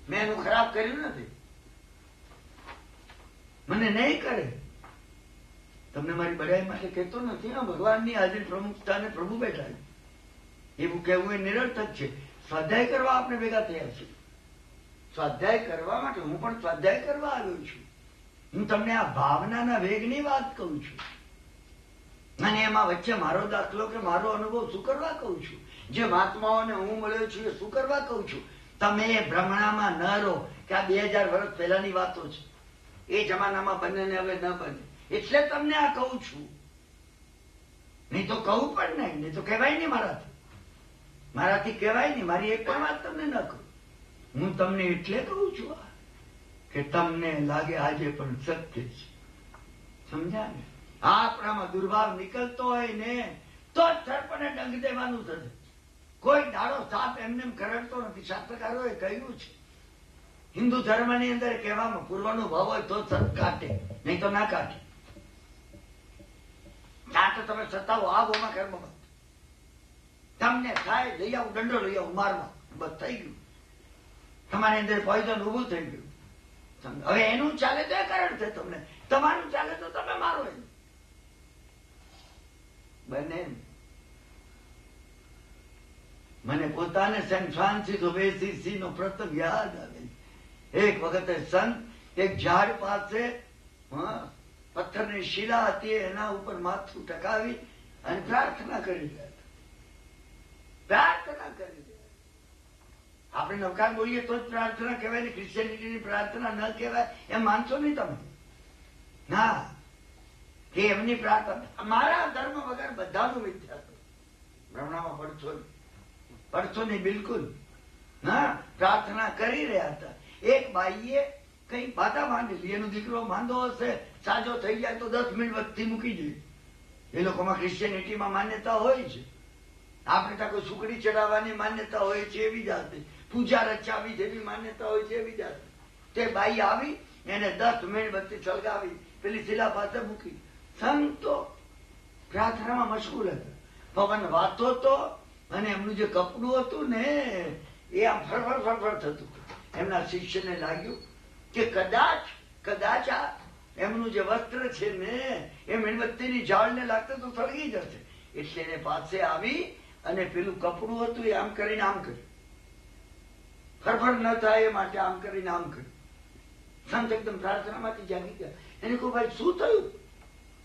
મેં એનું ખરાબ કર્યું નથી. મને નહીં કરે. તમને મારી બડાઈ માટે કહેતો નથી. ભગવાનની હાજર પ્રમુખતાને પ્રભુ બેઠા. એવું કહેવું એ નિરર્થક છે. સ્વાધ્યાય કરવા આપણે ભેગા થયા છે. સ્વાધ્યાય કરવા માટે હું પણ સ્વાધ્યાય કરવા આવ્યો છું. હું તમને આ ભાવનાના વેગની વાત કહું છું. અને એમાં વચ્ચે મારો દાખલો કે મારો અનુભવ શું કરવા કહું છું. જે મહાત્માઓને હું મળ્યો છું એ શું કરવા કહું છું. તમે એ ભ્રમણામાં ન રહો કે આ 2000 વર્ષ પહેલાની વાતો છે. એ જમાનામાં બને ને હવે ન બને. એટલે તમને આ કહું છું. નહીં તો કહું પણ નહીં તો કહેવાય નહીં. મારાથી કહેવાય નહીં. મારી એક પણ વાત તમને ન કહું. હું તમને એટલે કહું છું કે તમને લાગે આજે પણ સત્ય છે. સમજ્યા ને? આપણામાં દુર્ભાવ નીકળતો હોય ને તો જ સર્પને ડંગ દેવાનું થશે. કોઈ દાડો સાપ એમને કરડતો નથી. શાસ્ત્રકારોએ કહ્યું છે હિન્દુ ધર્મની અંદર કહેવામાં પૂર્વનું ભાવ હોય તો સર્પ કાટે, નહીં તો ના કાટે. ના તો તમે સતાવો આવોમાં કર્મમાં તમને થાય લઈ આવું, દંડો લઈ આવું, મારમાં બસ થઈ ગયું. તમારી અંદર પોઈઝન ઉભું થઈ ગયું. હવે એનું ચાલે તો એ કરડશે તમને, તમારું ચાલે તો તમે મારો એનું. બને મને પોતાને સેન્ટ ફ્રાન્સિસ ઓફ એસીસી નો પ્રસંગ યાદ આવે. એક વખતે સંત એક ઝાડ પાસે પથ્થરની શિલા હતી, એના ઉપર માથું ટકાવી અને પ્રાર્થના કરી રહ્યા હતા. પ્રાર્થના કરી રહ્યા. આપણે નવકાર બોલીએ તો જ પ્રાર્થના કહેવાય ને, ક્રિશ્ચિયનિટીની પ્રાર્થના ન કહેવાય એમ માનશો નહીં તમે? ના, કે એમની પ્રાર્થના મારા ધર્મ વગર બધાનું મિથ્યા. બ્રહ્મણામાં પડશો નહીં બિલકુલ. ના, પ્રાર્થના કરી રહ્યા હતા. એક બાઈએ કઈ બાધા માંડેલી, એનો દીકરો માંદો હશે, સાજો થઈ જાય તો 10 મિનિટ વસ્તી મૂકી દે. એ લોકોમાં ક્રિશ્ચિયનિટીમાં માન્યતા હોય છે. આપણે ત્યાં કોઈ સુકડી ચડાવવાની માન્યતા હોય છે એવી જાતે, પૂજા રચાવી જેવી માન્યતા હોય છે એવી જાતે. તે બાઈ આવી, એને 10 મિનિટ વસ્તી સળગાવી, પેલી શિલા પાસે મૂકી. સંતો પ્રાર્થનામાં મશગુલ હતા. પવન વાતો તો અને એમનું જે કપડું હતું ને એ આમ ફરફર ફરફર થતું. એમના શિષ્યને લાગ્યું કે કદાચ આ એમનું જે વસ્ત્ર છે ને એ મીણબત્તીની ઝાડને લાગતો તો સળગી જશે. એટલે એને પાસે આવી અને પેલું કપડું હતું એ આમ કરીને આમ કર્યું, ફરફર ન થાય એ માટે આમ કરીને આમ કર્યું. સંત એકદમ પ્રાર્થનામાંથી જાગી ગયા. એને કહું ભાઈ શું થયું?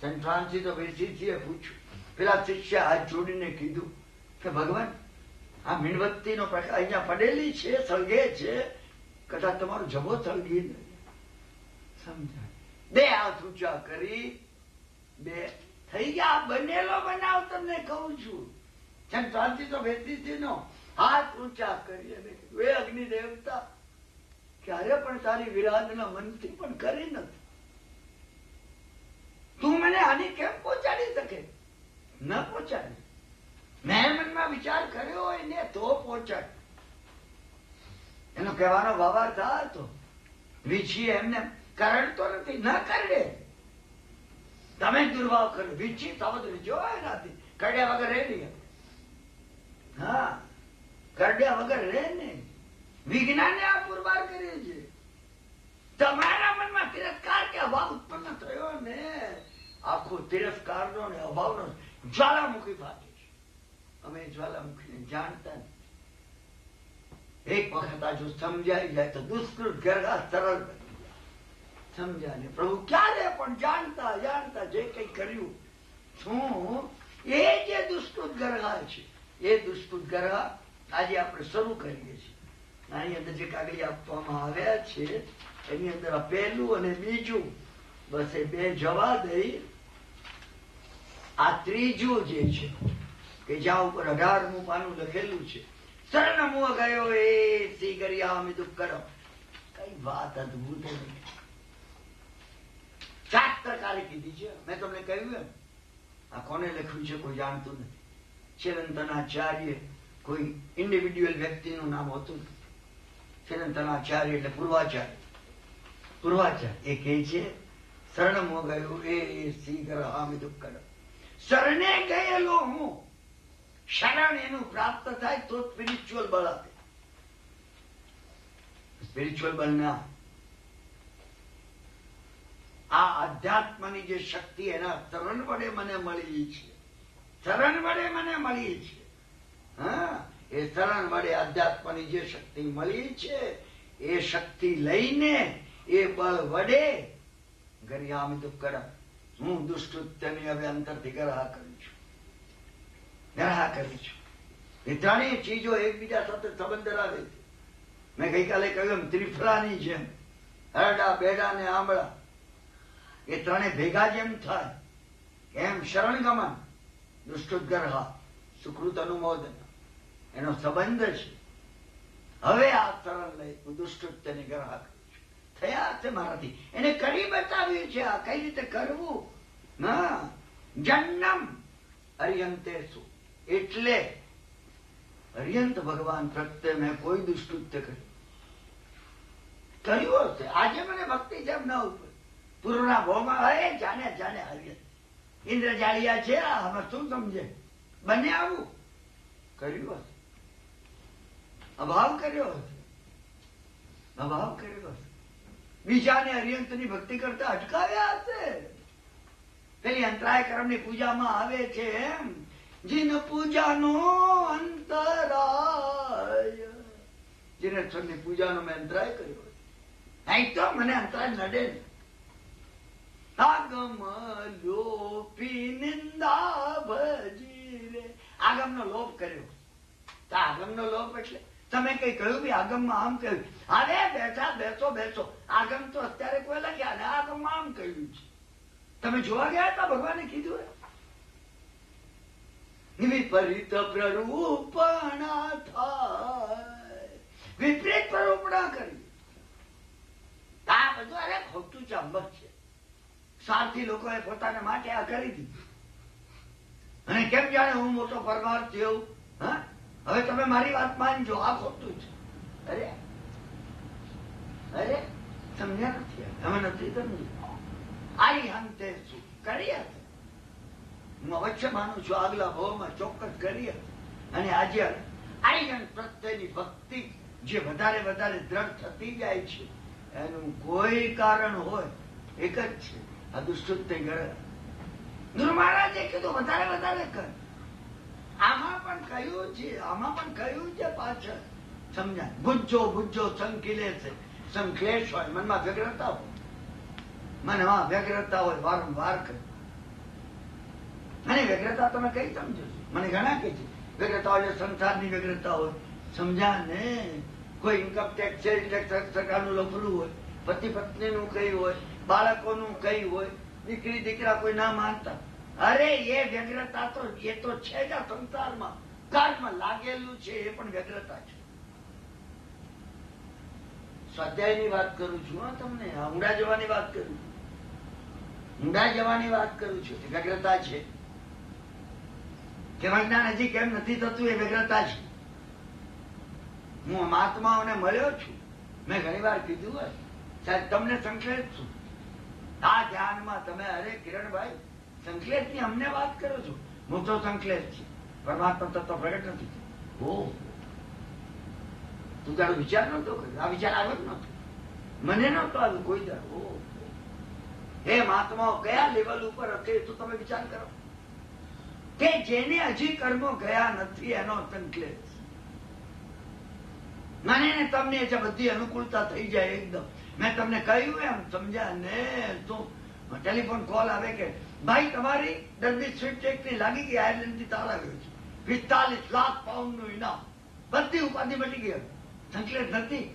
સેન્ટ ફ્રાન્સિસ ઓફ એસીસીએ પૂછ્યું. પેલા શિષ્ય હાથ જોડીને કીધું કે ભગવાન, આ મીણબત્તીનો પ્રકાશ અહીંયા પડેલી છે, સળગે છે, કદાચ તમારો જબો સળગી ને. સમજાય? 2 હાથ ઊંચા કરી, 2 થઈ ગયા. બનેલો બનાવ તમને કહું છું. સેન્ટ ફ્રાન્સિસ ઓફ એસીસી નો હાથ ઊંચા કરી અને કીધું, એ અગ્નિ દેવતા, ક્યારે પણ તારી વિરાધના મનથી પણ કરી નથી. તું મને આની કેમ પહોંચાડી શકે? ન પહોંચાડી. મેં મનમાં વિચાર કર્યો હોય ને તો પહોંચાડ. એનો કહેવાનો ભાવાર્થ આ હતો, વીછી એમને કરડતો નથી, ન કરડે. તમે દુર્ભાવ કરો, વીછી સાવધ રહેજો એનાથી. કરડ્યા વગર રહે નહીં. હા, કરડ્યા વગર રહે નહીં. વિજ્ઞાને આ પુરવાર કર્યું છે. તમારા મનમાં તિરસ્કાર કે અભાવ ઉત્પન્ન થયો ને, આખો તિરસ્કારનો ને અભાવનો જ્વાલામુખી ફાટે છે. અમે જ્વાલામુખીને જાણતા નહીં. એક વખત આ જો સમજાઈ જાય તો દુષ્કૃત ગરગા સરળ બની જાય. સમજ્યા ને? પ્રભુ ક્યારે પણ જાણતા જાણતા જે કઈ કર્યું શું એ જે દુષ્કૃત ગરગા છે, એ દુષ્કૃત ગરગા આજે આપણે શરૂ કરીએ છીએ. આની અંદર જે કાગળી આપવામાં આવ્યા છે એની અંદર આ પહેલું અને બીજું, બસ એ 2 જવા દઈ. આ ત્રીજું જે છે કે જ્યાં ઉપર 18મું પાનું લખેલું છે, શરણ મુહ ગયો એ સી ગરિયામિ દુક્કડમ. કઈ વાત અદભુત. શાસ્ત્રકારે કીધી છે. મેં તમને કહ્યું એમ, આ કોને લખ્યું છે કોઈ જાણતું નથી. ચિરંતનાચાર્ય કોઈ ઇન્ડિવિડ્યુઅલ વ્યક્તિનું નામ હોતું નથી. ચિરંતનાચાર્ય એટલે પૂર્વાચાર્ય. એ કહે છે શરણ મુહ ગયો એ સી ગરિયામિ દુક્કડમ. શરણે ગયેલો હું. શરણ એનું પ્રાપ્ત થાય તો સ્પિરિચ્યુઅલ બળ આપે. સ્પિરિચ્યુઅલ બળ ના, આ અધ્યાત્મની જે શક્તિ એના શરણ વડે મને મળી છે. શરણ વડે મને મળી છે. હા, એ શરણ વડે અધ્યાત્મની જે શક્તિ મળી છે એ શક્તિ લઈને એ બળ વડે ગરિયામિ દુક્કડમ. હું દુષ્કૃત્યની હવે અંતરથી ગ્રહ કરું છું. એ ત્રણેય ચીજો એકબીજા સાથે સંબંધ ધરાવે છે. મેં ગઈકાલે કહ્યું એમ ત્રિફળાની જેમ હરડા, બેડા ને આંબળા એ ત્રણેય ભેગા જેમ થાય એમ શરણગમન, દુષ્કૃત ગ્રહ, સુકૃત અનુમોદન એનો સંબંધ છે. હવે આ શરણ લઈ હું દુષ્કૃત્યની ગ્રાહક થયા છે મારાથી. એને કરી બતાવ્યું છે આ કઈ રીતે કરવું. હા, જન્મ અરિયંતે શું એટલે અરિયંત ભગવાન પ્રત્યે મેં કોઈ દુષ્કૃત્ય કર્યું હશે. આજે મને ભક્તિ જેમ ન ઉપર પૂર્વના ભાવમાં હરે જાણે જાણે હરિયંત ઇન્દ્રજાળિયા છે. આમાં શું સમજે? બને આવું કર્યું હશે, અભાવ કર્યો હશે, અભાવ કર્યો હશે. બીજાને હરિયંતની ભક્તિ કરતા અટકાવ્યા હશે. પેલી અંતરાય કર્મની પૂજામાં આવે છે એમ, જીન પૂજાનો અંતરાય, જીનેશ્વરની પૂજાનો મેં અંતરાય કર્યો. નહીં તો મને અંતરાય નડે ને. આગમ લોપી નિંદા ભજી રે, આગમનો લોપ કર્યો. તો આગમનો લોપ એટલે તમે કઈ કહ્યું બી આગમમાં આમ કહ્યું. અરે બેઠા બેસો બેસો, આગમ તો અત્યારે કોઈ લખ્યા ને આગમમાં આમ કહ્યું છે. તમે જોવા ગયા હતા ભગવાને કીધું વિપરીત પ્રરૂપણા થાય, વિપરીત પ્રરૂપણા કરી. આ બધું અરે ખોટું ચાંબક છે. સારથી લોકોએ પોતાના માટે આ કરી દીધું અને કેમ જાણે હું મોટો પરમાર્થી એવું. હા, હવે તમે મારી વાત માનજો, આ ખોટું છે. અરે અરે સમજ્યા નથી, અમે નથી સમજ્યા. આઈ અંતે શું કરી હતી હું અવશ્ય માનું છું, આગલા ભાવમાં ચોક્કસ કરી હતી. અને આજે આઈજન પ્રત્યેની ભક્તિ જે વધારે વધારે દ્રઢ થતી જાય છે એનું કોઈ કારણ હોય એક જ છે, આ દુષ્કૃત્ય કરે. ગુરુ મહારાજે કીધું વધારે વધારે કર. આમાં પણ કહ્યું છે, આમાં પણ કહ્યું છે પાછળ સમજાય. ભુજો ભુજો સંકિલે છે, સંકલેશ હોય, મનમાં વ્યગ્રતા હોય, મનમાં વ્યગ્રતા હોય, વારંવાર કરે. અને વ્યગ્રતા તમે કઈ સમજો છો? મને ઘણા કે છે વ્યગ્રતા હોય, સંસારની વ્યગ્રતા હોય. સમજા ને, કોઈ ઇન્કમ ટેક્સ, સેલ ટેક્સ, સરકારનું લફરું હોય, પતિ પત્નીનું કઈ હોય, બાળકોનું કઈ હોય, દીકરી દીકરા કોઈ ના માનતા. અરે એ વ્યગ્રતા તો એ તો છે જ આ સંસારમાં કર્મ લાગેલું છે, એ પણ વ્યગ્રતા છે. સ્વાધ્યાયની વાત કરું છું હા તમને, ઊંડા જવાની વાત કરું છું, ઊંડા જવાની વાત કરું છું. વ્યગ્રતા છે કે જ્ઞાન હજી કેમ નથી થતું, એ વ્યગ્રતા છે. હું મહાત્માઓને મળ્યો છું, મેં ઘણી વાર કીધું હોય સાહેબ તમને સંકલેશ છું આ ધ્યાનમાં. તમે અરે કિરણભાઈ સંકલેશ ની અમને વાત કરો છો, હું તો સંકલેશ છે, પરમાત્મા તત્વ પ્રગટ નથી. ઓ તું તારો વિચાર નતો કર્યો, આ વિચાર આવ્યો જ નતો, મને નતો આવ્યું કોઈ દાડો. એ મહાત્માઓ કયા લેવલ ઉપર હશે તો તમે વિચાર કરો કે જેને હજી કર્મો ગયા નથી એનો સંકલેશ. મને ને તમને જે બધી અનુકૂળતા થઈ જાય એકદમ. મેં તમને કહ્યું એમ સમજ્યા ને? તો ટેલિફોન કોલ આવે કે ભાઈ તમારી દર્દી સ્વીટ ની લાગી ગઈ, આયર્લેન્ડ થી તાર આવ્યો છે, 45 લાખ પાઉન્ડ નું ઇનામ, બધી ઉપાધિ મટી ગઈ. સંકલેશ નથી.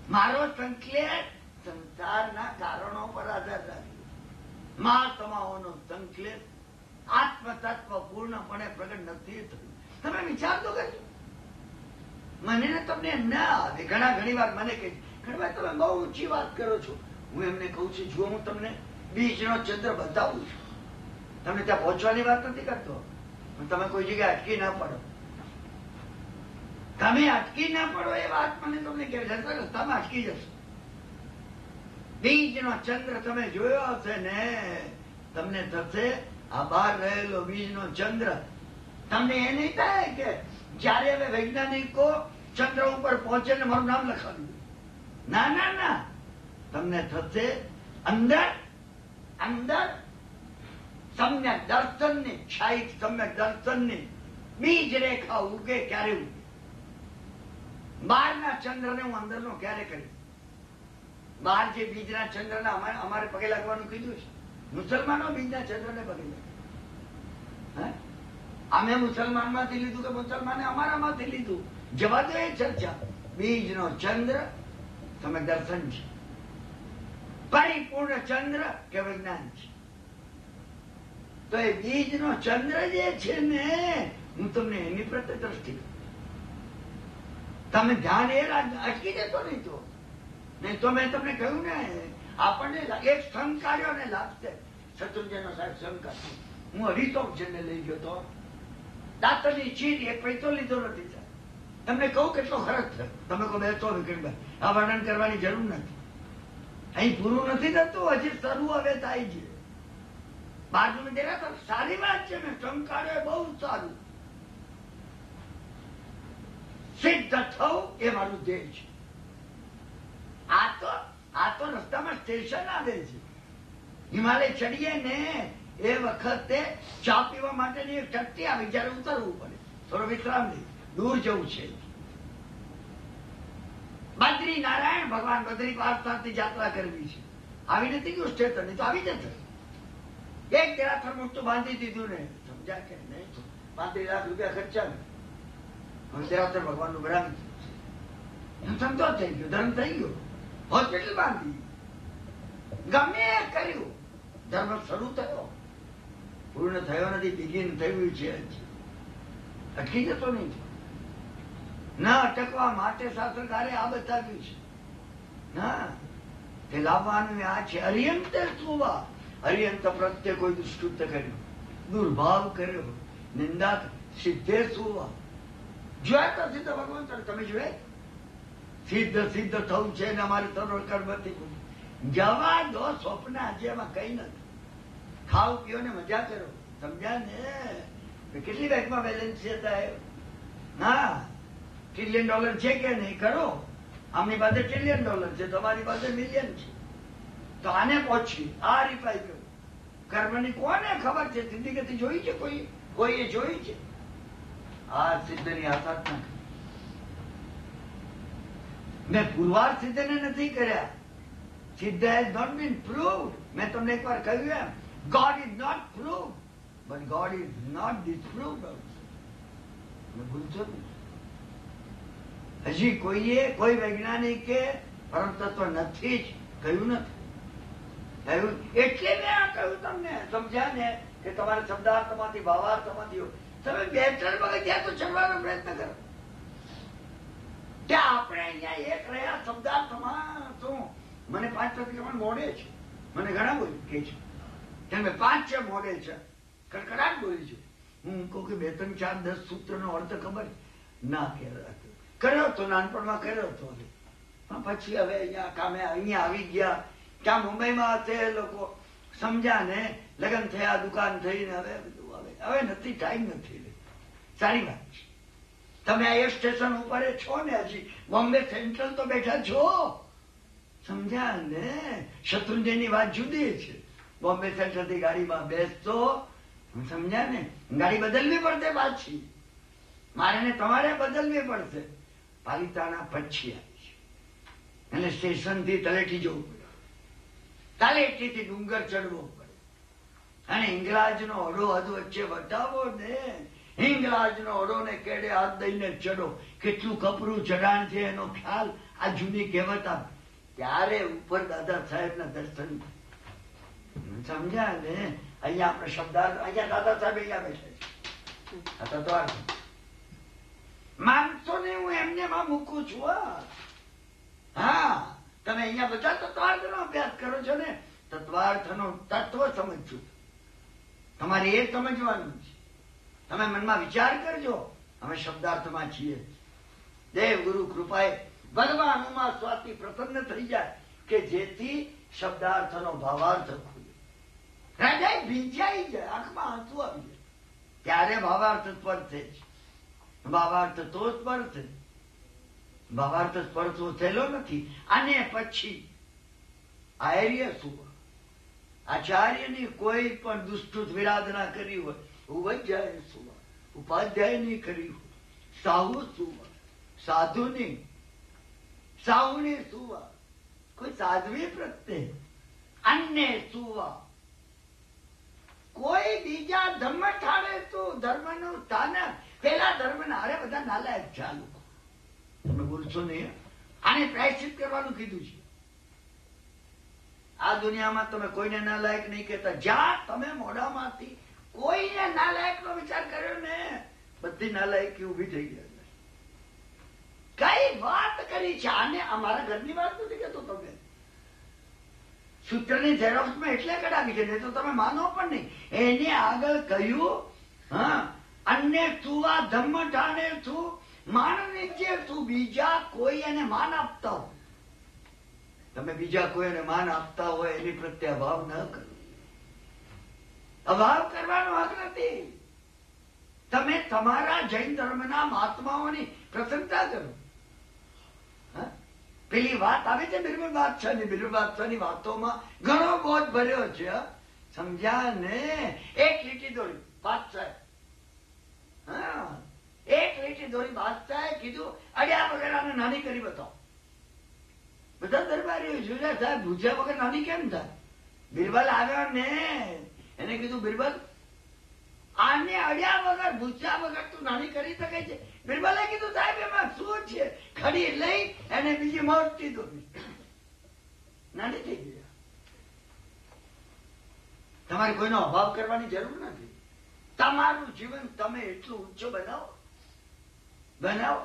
મારો સંકલેશ સંસારના કારણો પર આધાર રાખ્યો. મહાત્માઓનો સંકલેશ આત્મતત્વ પૂર્ણપણે પ્રગટ નથી થયું. તમે વિચાર તો કરજો. મને ને તમને ના આવે. ઘણી વાર મને કહે ઘણી વાર તમે બહુ ઊંચી વાત કરો છો. હું એમને કહું છું જો હું તમને બીજનો ચંદ્ર બતાવું છું, તમને ત્યાં પહોંચવાની વાત નથી કરતો, તમે કોઈ જગ્યાએ અટકી ના પડો. તમે અટકી ના પડો એ વાત મને તમને કહે છે, તમે અટકી જશો. બીજનો ચંદ્ર તમે જોયો હશે ને, તમને થશે આ બહાર રહેલો બીજનો ચંદ્ર. તમને એ નહીં થાય કે જયારે હવે વૈજ્ઞાનિકો ચંદ્ર ઉપર પહોંચે ને મારું નામ લખાવ્યું. ના ના ના, તમને થશે અંદર અંદર સમ્યક દર્શનની, શાહિત સમ્યક દર્શનની બીજ રેખા ઉગે. ક્યારે ઉગે? બહારના ચંદ્રને હું અંદરનો ક્યારે કરીશ? બહાર જે બીજના ચંદ્રના અમારે પગે લાગવાનું કીધું છે, મુસલમાનો બીજના ચંદ્રને પગે લાગે. અમે મુસલમાન માંથી લીધું કે મુસલમાને અમારામાંથી લીધું, જવા દો એ ચર્ચા. બીજનો ચંદ્ર તમે દર્શન છે, પરિપૂર્ણ ચંદ્ર કે વિજ્ઞાન છે. તો એ બીજનો ચંદ્ર જે છે ને, હું તમને એની પ્રત્યે દ્રષ્ટિ, તમે ધ્યાન એ અટકી જતો નહીં તો. નહીં તો મેં તમને કહ્યું ને, આપણને એક સંઘ કાઢ્યો ને લાગશે. શત્રુંજયનો સાહેબ સંઘ કાઢ્યો, હું હરિતોષને લઈ ગયો તો દાંતની ચીજ એક પૈસો લીધો નથી. સાહેબ તમને કહું કેટલો ખર્ચ થયો. તમે કહો બેસો વિક્રમભાઈ, આ વર્ણન કરવાની જરૂર નથી. અહીં પૂરું નથી થતું, હજી શરૂ હવે થાય છે. બાજુ દેવા તો સારી વાત છે ને, સંઘ કાઢ્યો બહુ સારું. સિદ્ધ થવું એ મારું ધ્યેય છે. આ તો રસ્તામાં સ્ટેશન આવે છે. હિમાલય ચડીએ ને એ વખતે ચા પીવા માટેની એક ટટ્ટી આવી, જયારે ઉતરવું પડે, થોડો વિશ્રામ લઈ, દૂર જવું છે. બદ્રી નારાયણ ભગવાન બદ્રી પાર્થનાથની યાત્રા કરવી છે. આવી નથી ગયું સ્ટેશન, તો આવી જશે. એક દેરાસર મોટું બાંધી દીધું ને, સમજ્યા કે નહીં? 35 લાખ રૂપિયા ખર્ચા ને દેરાસર ભગવાનનું બનાવી દીધું. સમજો થઈ ગયો, ધર્મ થઈ ગયો. હોસ્પિટલ બાંધી, ગમે એ કર્યું, ધર્મ શરૂ થયો. પૂર્ણ થયો નથી, બિગિન થયું છે. અટકી જતો નહીં. ન અટકવા માટે શાસ્ત્રકારે આ બતાવ્યું છે. ના, તે લાવવાનું આ છે. અરિયંત સુવા, અરિયંત પ્રત્યે કોઈ દુષ્કૃત્ય કર્યું, દુર્ભાવ કર્યો, નિંદા સિદ્ધે સુવા. જોયા તો સિદ્ધ ભગવાન તમે જોયા? સિદ્ધ સિદ્ધ થવું છે ને અમારે સર્વ કર્મથી જવા દો. સ્વપ્ન આજે એમાં કઈ નથી. ખાઓ પીઓ ને મજા કરો. સમજ્યા ને? કેટલી બેંકમાં બેલેન્સ છે સાહેબ? ના, $1 ટ્રિલિયન છે કે નહીં? કરો. આમની પાસે $1 ટ્રિલિયન છે, તમારી પાસે મિલિયન છે. તો આને પહોંચી આ રિપ્લાય કર્યો. કર્મની કોને ખબર છે? સિદ્ધિ ગતિ જોઈ છે કોઈએ જોઈ છે? આ સિદ્ધની આશા ના. મેં પુરવાર સિદ્ધને નથી કર્યા. સિદ્ધ હેઝ નોટ બીન પ્રૂવડ. મેં તમને એક વાર કહ્યું એમ, God is not proved, but God is not disproved also. ભૂલશો નહીં. હજી કોઈ વૈજ્ઞાનિકે પરમ તત્વ નથી જ કહ્યું નથી. કહ્યું એટલે મેં આ કહ્યું તમને. સમજ્યા ને? કે તમારે શબ્દાર્થમાંથી ભાવાર્થમાંથી તમે 2-3 પગથિયાં તો ચડવાનો પ્રયત્ન કરો. ત્યાં આપણે અહીંયા એક રહ્યા શબ્દાર્થમાં. શું મને 5 પગથિયાં મોડે છે? મને ઘણા બોલી કે છે કે 5 છે મોડે છે, કડકડાટ બોલી છું. હું કહું કે 2, 3, 4, 10 સૂત્રનો અર્થ ખબર ના કર્યો તો નાનપણમાં કર્યો હતો. પણ પછી હવે અહીંયા કામે અહીંયા આવી ગયા. ત્યાં મુંબઈમાં હશે લોકો, સમજ્યા ને? લગ્ન થયા, દુકાન થઈને હવે બધું હવે નથી, ટાઈમ નથી. સારી વાત છે. તમે આ સ્ટેશન ઉપર છો ને, હજી બોમ્બે સેન્ટ્રલ તો બેઠા છો. સમજ્યા ને? શત્રુંજયની વાત જુદી છે. બોમ્બે સેન્ટ્રલ થી ગાડીમાં બેસતો, સમજ્યા ને? ગાડી બદલવી પડશે પાછી. મારે ને તમારે બદલવી પડશે. પાલિતાણા પછી આવી છે એટલે સ્ટેશન થી તલેટી જવું પડે, તલેટી થી ડુંગર ચડવો પડે, અને હિંગળાજનો ઓઢો હદ વચ્ચે વટાવો ને. હિંગળાજનો ઓઢો ને કેડે હાથ દઈને ચડો. કેટલું કપરું ચઢાણ છે એનો ખ્યાલ આ જૂની કહેવત આપે. ત્યારે ઉપર દાદા સાહેબ ના દર્શન. સમજ્યા ને? અહીંયા આપણે શબ્દાર્થ, અહીંયા દાદા સાહેબ અહીંયા બેઠા છે. તો માનસો ને હું એમને માં મૂકું છું. હા, તમે અહીંયા બધા તત્વાર્થ નો અભ્યાસ કરો છો ને, તત્વાર્થ નો તત્વ સમજજો. તમારે એ સમજવાનું છે. તમે મનમાં વિચાર કરજો, અમે શબ્દાર્થમાં છીએ. દેવ ગુરુ કૃપાએ ભગવાનમાં સ્વાતિ પ્રસન્ન થઈ જાય કે જેથી શબ્દાર્થનો ભાવાર્થ ખુલે. હૃદય ભીંજાઈ જાય, આંખમાં આંસુ આવી જાય, ત્યારે ભાવાર્થ સ્પર્શે છે. ભાવાર્થ તો સ્પર્શે. ભાવાર્થ સ્પર્શો થયેલો નથી. અને પછી આર્ય શું? આચાર્યની કોઈ પણ દુષ્ટુત વિરાધના કરી હોય, ઉપાધ્યાય સુવા, ઉપાધ્યાયની કરી હોય, સાહુ સુવા, સાધુની, સાહુની સુવા, કોઈ સાધ્વી પ્રત્યે અન્ય સુવા, કોઈ બીજા ધર્મ ઠારે તો ધર્મનું સ્થાન. પેલા ધર્મ ના હારે બધા નાલાયક ચાલુ. તમે બોલશો નહીં. આને પ્રાયશ્ચિત કરવાનું કીધું છે. આ દુનિયામાં તમે કોઈને નાલાયક નહીં કહેતા. જ્યાં તમે મોઢામાંથી કોઈને નાલાયક નો વિચાર કર્યો ને, બધી નાલાયકી ઉભી થઈ ગયા. કઈ વાત કરી છે? આને અમારા ઘરની વાત નથી કહેતો. તમે સૂત્રની ઝેરોક્સમાં એટલે કઢાવી છે, નહીં તો તમે માનો પણ નહીં. એને આગળ કહ્યું, હા, અન્ય તુવા ધમ્મ ઠાને તું માન નીચે તું. બીજા કોઈ એને માન આપતા હોય, તમે બીજા કોઈને માન આપતા હોય એની પ્રત્યે અભાવ ન કરો. અભાવ કરવાનો હક નથી. તમે તમારા જૈન ધર્મના મહાત્માઓની પ્રશંસા કરો. પેલી વાત આવે છે બિરબલ બાદશાહની. બિરબલ બાદશાહની વાતોમાં ઘણો બોધ ભર્યો છે. સમજ્યા ને? એક લીટી દોરી બાદશાહ, હા, એક લીટી દોરી બાદશાહે કીધું, અડ્યા વગર આને નાની કરી બતાવો. બધા દરબારીઓ જોયા, સાહેબ ભૂજ્યા વગર નાની કેમ થાય? બિરબલ આવ્યો ને એને કીધું, બિરબલ આને અડ્યા વગર ભૂસ્યા વગર તું નાની કરી શકે છે? બિરબલે કીધું, સાહેબ એમાં શું છે? ખડી લઈ એને બીજી મોટી દોરી, નાની થઈ ગયા. તમારે કોઈનો અભાવ કરવાની જરૂર નથી. તમારું જીવન તમે એટલું ઊંચું બનાવો, બનાવો.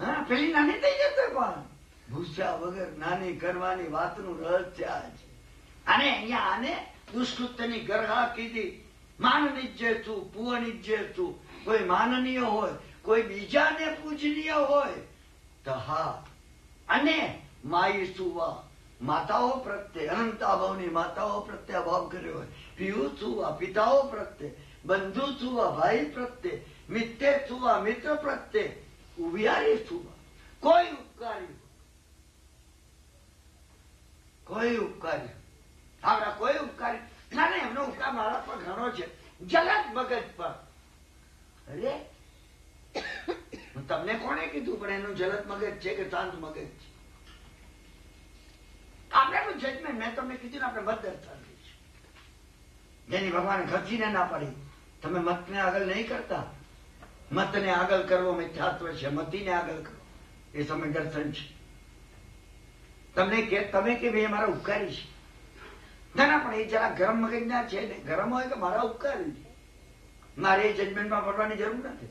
હા, પેલી નાની થઈ જશે. પણ ભૂસ્યા વગર નાની કરવાની વાતનું રહસ્ય છે. અને અહીંયા આને દુષ્કૃત્યની ગરહા કીધી. માન નિજ્જે તું, પુઅ નિજ્જે તું. કોઈ માનનીય હોય, કોઈ બીજાને પૂજનીય હોય તો હા. અને માઈ સુવા, માતાઓ પ્રત્યે, અનંતાભાવની માતાઓ પ્રત્યે અભાવ કર્યો હોય. પિયુ સુવા, પિતાઓ પ્રત્યે. બંધુ સુવા, ભાઈ પ્રત્યે. મિત્તે સુવા, મિત્ર પ્રત્યે. ઉવિયારી સુવા. કોઈ ઉપકારી, કોઈ ઉપકારી, આપણા કોઈ ઉપકારી ના, એમનો ઉપકાર મારા પર ઘણો છે. જલદ મગજ પર. અરે તમને કોને કીધું? પણ એનું જલદ મગજ છે કે શાંત મગજ છે? આપણે જજમેન્ટ મેં તમને કીધું ને, આપણે મત દર્શાવીએ છીએ. જેની ભગવાન ખર્ચીને ના પાડી. તમે મતને આગળ નહીં કરતા. મતને આગળ કરવો મિથ્યાત્વ છે. મતીને આગળ કરો એ સમય દર્શન છે. તમે કે ભાઈ મારા ઉપકારી છે. ના, પણ એ જરા ગરમ મગજના છે ને. ગરમ હોય કે મારા ઉપકારી છે, મારે એ જજમેન્ટમાં પડવાની જરૂર નથી.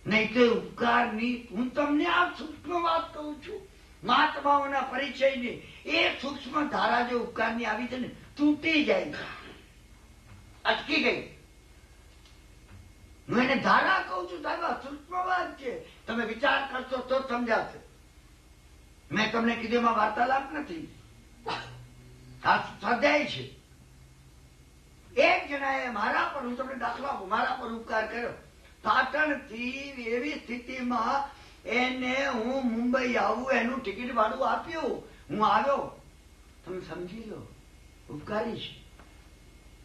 નહીં તો ઉપકારની હું તમને આ સૂક્ષ્મ વાત કહું છું. મહાત્માઓના પરિચયની એ સૂક્ષ્મ ધારા જે ઉપકારની આવી છે ને, તૂટી જાય છે, અટકી ગઈ. હું એને ધારા કહું છું. સાહેબ આ સૂક્ષ્મ વાત છે. તમે વિચાર કરશો તો સમજાશે. મેં તમને કીધું એમાં વાર્તાલાપ નથી. આ સ્વાધ્યાય છે. એક જણાએ મારા પર, હું તમને દાખલો આપું, મારા પર ઉપકાર કર્યો. પાટણથી એવી સ્થિતિમાં એને હું મુંબઈ આવું એનું ટિકિટ ભાડું આપ્યું. હું આવ્યો. તમે સમજી લો, ઉપકારી છે.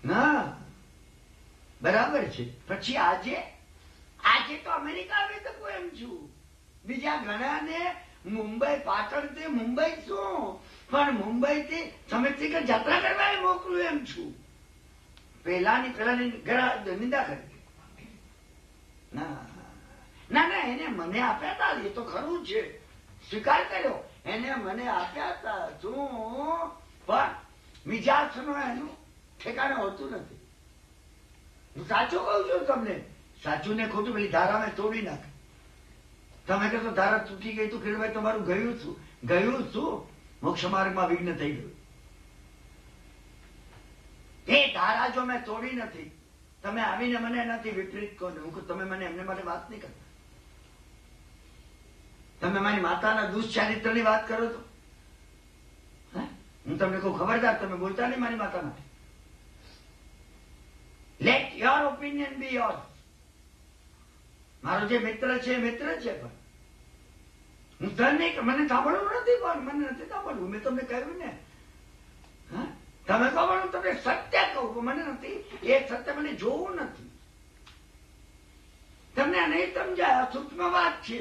ના, બરાબર છે. પછી આજે તો અમેરિકા આવી શકું એમ છું. બીજા ઘણાને મુંબઈ, પાટણથી મુંબઈ શું, પણ મુંબઈથી સમસ્તીકર જાત્રા કરવા મોકલું એમ છું. પેલાની નિંદા કરી. ના, એને મને આપ્યા હતા. એ તો ખરું છે, સ્વીકાર કર્યો. એને મને આપ્યા હતા શું, પણ મિજાજનો એનું ઠેકાણે હોતું નથી. હું સાચું કહું છું તમને. સાચું ને ખોટું પેલી ધારા મેં તોડી નાખે. તમે કહેશો ધારા તૂટી ગઈ તો ખેડભાઈ તમારું ગયું શું? મોક્ષ માર્ગમાં વિઘ્ન થઈ ગયું. એ ધારા જો મેં તોડી નથી. તમે આવીને મને નથી વિપરીત કહો. હું તમે મને એમને માટે વાત નહીં કરતા. તમે મારી માતાના દુષ્ચારિત્રની વાત કરો તો હું તમને કહું, ખબરદાર તમે બોલતા નહીં મારી માતા માટે. Late your opinion B your. મારો જે મિત્ર છે મિત્ર છે, પણ હું તને મને સાંભળવું નથી. પણ મને નથી સાંભળવું. મેં તમને કહ્યું ને. તમે કહો હું તમને સત્ય કહું, મને નથી એ સત્ય મને જોવું નથી. તમને નહીં સમજાય. સૂક્ષ્મ વાત છે.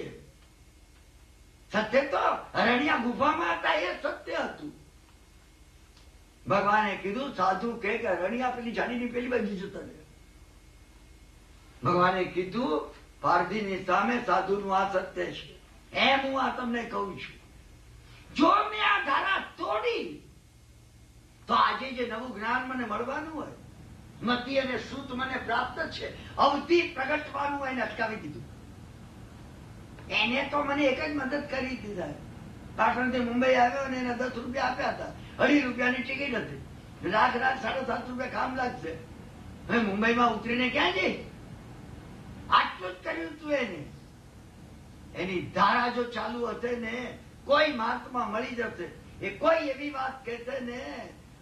સત્ય તો હરણિયા ગુફામાં હતા એ સત્ય હતું. ભગવાને કીધું સાધુ કે હરણિયા પેલી જાડીની પેલી બાજુ જતા રહે. ભગવાને કીધું પારધીની સામે સાધુનું આ સત્ય છે. એમ હું આ તમને કહું છું. જો મેં આ ધારા તોડી તો આજે જે નવું જ્ઞાન મને મળવાનું હોય, મતિ અને શ્રુત મને પ્રાપ્ત છે, અવધિ પ્રગટવાનું હોય એને અટકાવી દીધું. એને તો મને એક જ મદદ કરી હતી સાહેબ. પાટણથી મુંબઈ આવ્યો અને એને 10 રૂપિયા આપ્યા હતા. 2.5 રૂપિયાની ટિકિટ હતી. લાખ 7.5 રૂપિયા કામ લાગશે. હવે મુંબઈમાં ઉતરીને ક્યાં જઈ? આટલું જ કર્યું તું એને. એની ધારા જો ચાલુ હશે ને, કોઈ મહાત્મા મળી જશે, એ કોઈ એવી વાત કહેશે ને,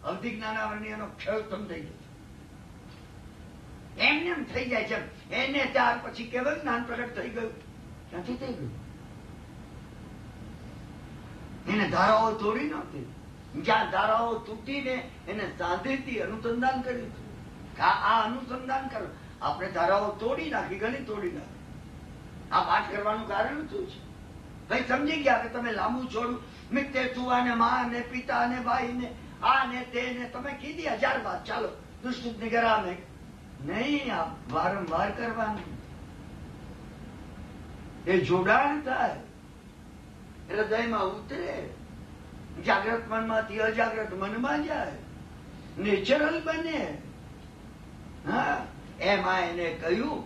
અવધિ જ્ઞાનાવરણી એનો ક્ષય સમજાઈ જશે. એમને એમ થઈ જાય છે. એને ત્યાર પછી કેવળ જ્ઞાન પ્રગટ થઈ ગયું નથી થઈ ગયું. એને ધારાઓ તોડી નહોતી. જ્યાં ધારાઓ તૂટીને એને સાધેથી અનુસંધાન કર્યું હતું. આ અનુસંધાન કરો. આપણે ધારાઓ તોડી નાખી, ઘણી તોડી નાખી. આ પાઠ કરવાનું કારણ શું છે? ભાઈ સમજી ગયા કે તમે લાંબુ છોડું મિત્તે તુઆ ને મા ને પિતા ને ભાઈ ને આ ને તે ને તમે કીધી 1000 વાત. ચાલો દુષ્ટ નિગરા ને નહીં, આ વારંવાર કરવાનું. એ જોડાણ થાય, હૃદયમાં ઉતરે, જાગ્રત મનમાંથી અજાગ્રત મનમાં જાય, નેચરલ બને. હા, એમાં એને કહ્યું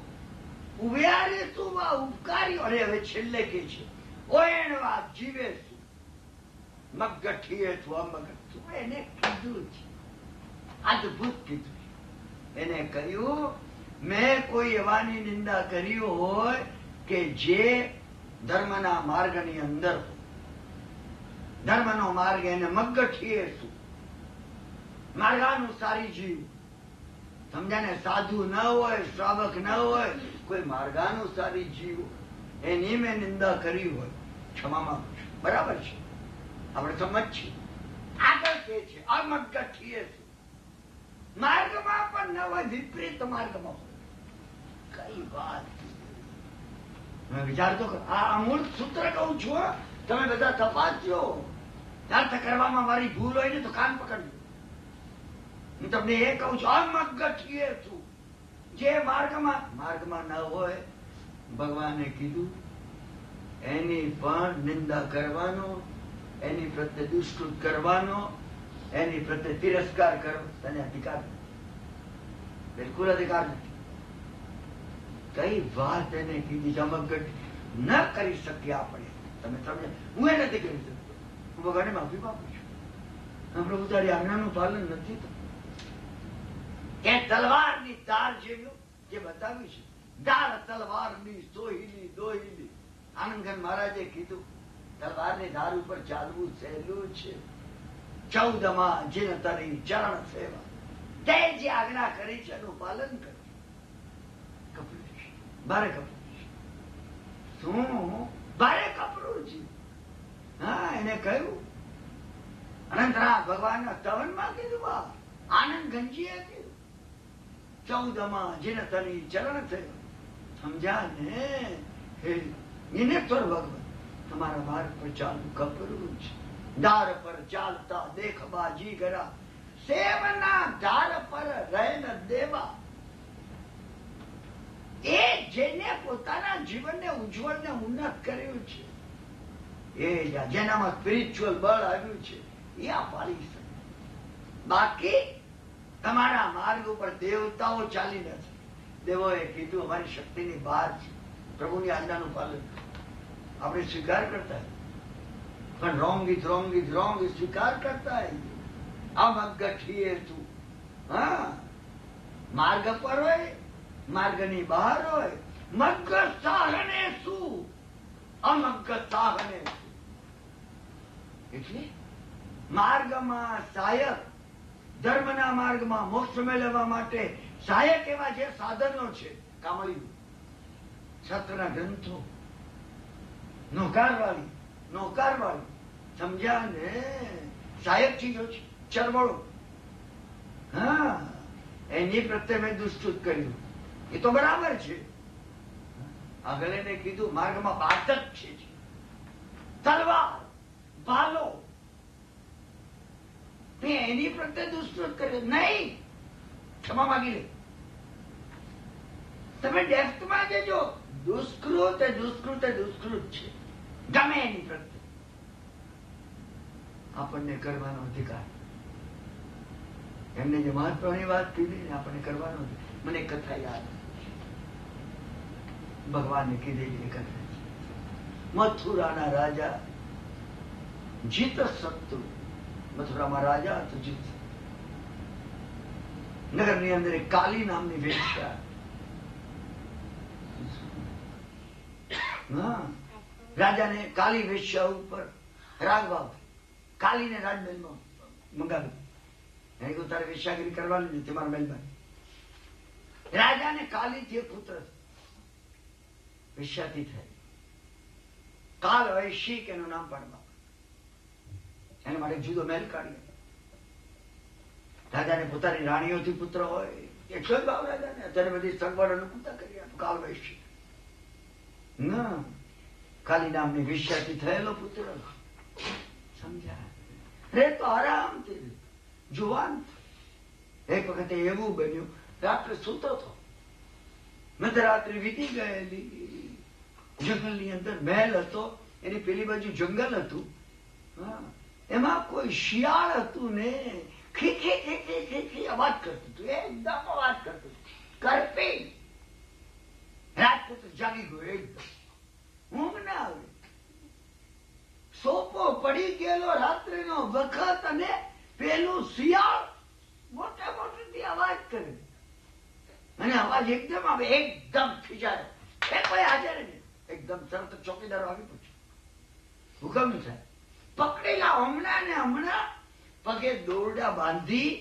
ઉવ્યારે તું વા ઉપકાર્યો. અને હવે છેલ્લે કે છે ઓયણવા જીવે તું મગઠીએ તું અમગઠ. એને કીધું છે, અદભુત કીધું. એને કહ્યું મેં કોઈ એવાની નિંદા કરી હોય કે જે ધર્મના માર્ગની અંદર હોય. ધર્મનો માર્ગ એને મગઠીએ તું માર્ગાનુસારી જીવ. સમજાને? સાધુ ન હોય, શ્રાવક ન હોય, કોઈ માર્ગાનુસારી જીવ એની મેં નિંદા કરી હોય, ક્ષમા માંગુ છું. બરાબર છે, આપણે સમજ છીએ. આગળ કે છે અમગઠીએ તું. માર્ગમાં પણ ન હોય, વિપરીત માર્ગમાં હોય. કઈ વાત! મેં વિચારતો આ મૂળ સૂત્ર કહું છું. તમે બધા તપાસજો. અર્થ કરવામાં મારી ભૂલ હોય ને તો કાન પકડજો. હું તમને એ કહું છું અમગઠીએ તું. જે માર્ગમાં ન હોય, ભગવાને કીધું એની પણ નિંદા કરવાનો, એની પ્રત્યે દુષ્કૃત કરવાનો, એની પ્રત્યે તિરસ્કાર કરવો તને અધિકાર નથી. બિલકુલ અધિકાર નથી. કઈ વાત એને કીધી. અમગઠ ન કરી શકીએ આપણે. તમે સમજે? હું એ નથી કરી શકતો. હું ભગવાનને માફી માંગુ છું. પ્રભુ તારી આજ્ઞાનું પાલન નથી થતું. એ તલવારની ધાર જેવું જે બતાવ્યું છે, ધાર તલવારની સોહિલી દોહિલી. આનંદગન મહારાજે કીધું તલવારની ધાર ઉપર ચાલવું સહેલું છે. 14માં જીન તરી ચરણ સેવા. તે જે આજ્ઞા કરી છે એનું પાલન કર. કપડું છે, ભારે કપડું છે. શું ભારે કપડું છે? હા, એને કહ્યું અનંતનાથ ભગવાનના સ્તવનમાં કીધું. આનંદ ગંજીએ કીધું 14માં જીન તરી ચરણ સેવા. સમજા ને? નિનેશ્વર ભગવાન તમારા માર્ગ પર ચાલવું કપરું છે. ધાર પર ચાલતા દેખ બાજી ગરા, સેવના ધાર પર રહે ન દેવા. એ જેને પોતાના જીવનને ઉજ્જવળ ને ઉન્નત કર્યું છે, એ જેનામાં સ્પિરિચ્યુઅલ બળ આવ્યું છે, એ આ પાળી શકે. બાકી તમારા માર્ગ ઉપર દેવતાઓ ચાલી નથી. દેવોએ કીધું અમારી શક્તિની બહાર છે. પ્રભુની આજ્ઞાનું પાલન આપણે સ્વીકાર કરતા, પણ wrong is wrong is wrong સ્વીકાર કરતા. અમગઠીએ તું. હા, માર્ગ પર હોય, માર્ગની બહાર હોય. મગ સાહને શું, અમગ સાહને શું. એટલે માર્ગમાં સહાયક, ધર્મના માર્ગમાં મોક્ષ મેળવવા માટે સહાયક એવા જે સાધનો છે, કામળીઓ, શાસ્ત્રના ગ્રંથો, નોકારવાળી, સમજ્યા ને? સહાયક ચીજો છે, ચળવળો. હા, એની પ્રત્યે મેં દુષ્કૃત કર્યું. એ તો બરાબર છે. આગળ એને કીધું માર્ગમાં બાધક છે, તલવાર, ભાલો. એની પ્રત્યે દુષ્કૃત કર્યું નહીં. ક્ષમા માંગી લે. તમે ડેપ્થમાં જજો. દુષ્કૃત છે. ગમે એની પ્રત્યે આપણને કરવાનો અધિકાર. એમને જે મહત્વની વાત કીધી ને આપણને કરવાનો. મને કથા યાદ, ભગવાને કીધેલી કથા. મથુરાના રાજા જીત શકતો. મથુરામાં રાજા હતો જીત. નગરની અંદર એક કાલી નામની વેશ્યા. રાજાને કાલી વેશ્યા ઉપર રાગભાવ. કાલીને રાજમહેલમાં મંગાવી. એને કહ્યું તારે વેશ્યાગીરી કરવાની નથી મારા મહેલમાં. રાજાને કાલીથી એક પુત્ર વેશ્યાથી થાય. કાલ વૈશિક એનું નામ પાડવા. એના માટે જુદો મહેલ કાઢ્યો. રાજાને પોતાની રાણીઓથી પુત્ર હોય એટલો જ ભાવ રાજાને. અત્યારે બધી સગવડ અનુકૂળતા કરી આપું. કાલ વૈશિક ના કાલી નામની વેશ્યાથી થયેલો પુત્ર. સમજ્યા? રે તો આરામથી જુવાન. એક વખતે એવું બન્યું, રાત્રે સૂતો હતો, મધરાત્રિ વીતી ગયેલી. જંગલની અંદર મહેલ હતો, એની પેલી બાજુ જંગલ હતું. એમાં કોઈ શિયાળ હતું ને ખી ખી ખી ખી ખી ખી અવાજ કરતું હતું. એકદમ અવાજ કરતું હતું. કરપી. રાજપુત્ર જાગી ગયો. એકદમ ઊંઘ ના આવે. સોપો પડી ગયેલો રાત્રિનો વખત અને પેલું શિયાળ મોટા મોટી અવાજ કરે અને અવાજ એકદમ આવે. એકદમ ખીજાય. કોઈ હાજર નહીં. એકદમ તરત ચોકીદારો આવી પૂછ્યું. હુકમ થાય પકડી લાવ હમણાં ને હમણાં. પગે દોરડા બાંધી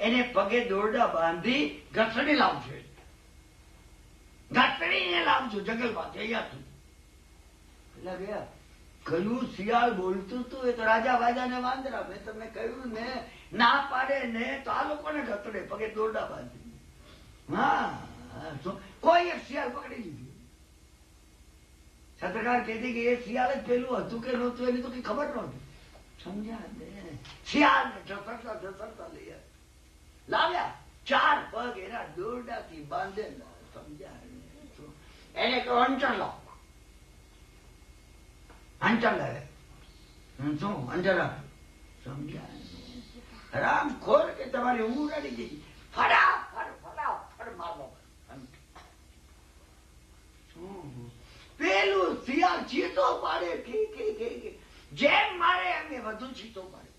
એને પગે દોરડા બાંધી ઘસડી લાવજો. ઘસડીને લાવજો જંગલમાંથી અહીંયા સુધી. પેલા ગયા કયું શિયાળ બોલતું હતું એ તો રાજા વાજાને વાંદરા. મેં તમને કહ્યું ને ના પાડે ને તો આ લોકોને ઘસડે પગે દોરડા બાંધી. હા કોઈ એક શિયાળ પકડી લીધું. સરકાર કહેતી કે એ શિયાળ જ પેલું હતું કે નહોતું એની તો કઈ ખબર નહોતી. સમજ્યા ને? શિયાળ ને ઝસરતા ઝસરતા લઈ લાવ્યા. 4 પગ એના દોરડાથી બાંધેલા. સમજ્યા? એને કહો અંચળ લાવ. અંચળ લાવે. શું અંચળ આપ? સમજ્યા? રામ ખોર કે તમારી ઊંઘ ઉડાડી દીધી. ફટાફટ ફટાફટ મારવો. પેલું શિયાળ ચીતો પાડે. જેમ મારે એમ એ વધુ ચીતો પાડે.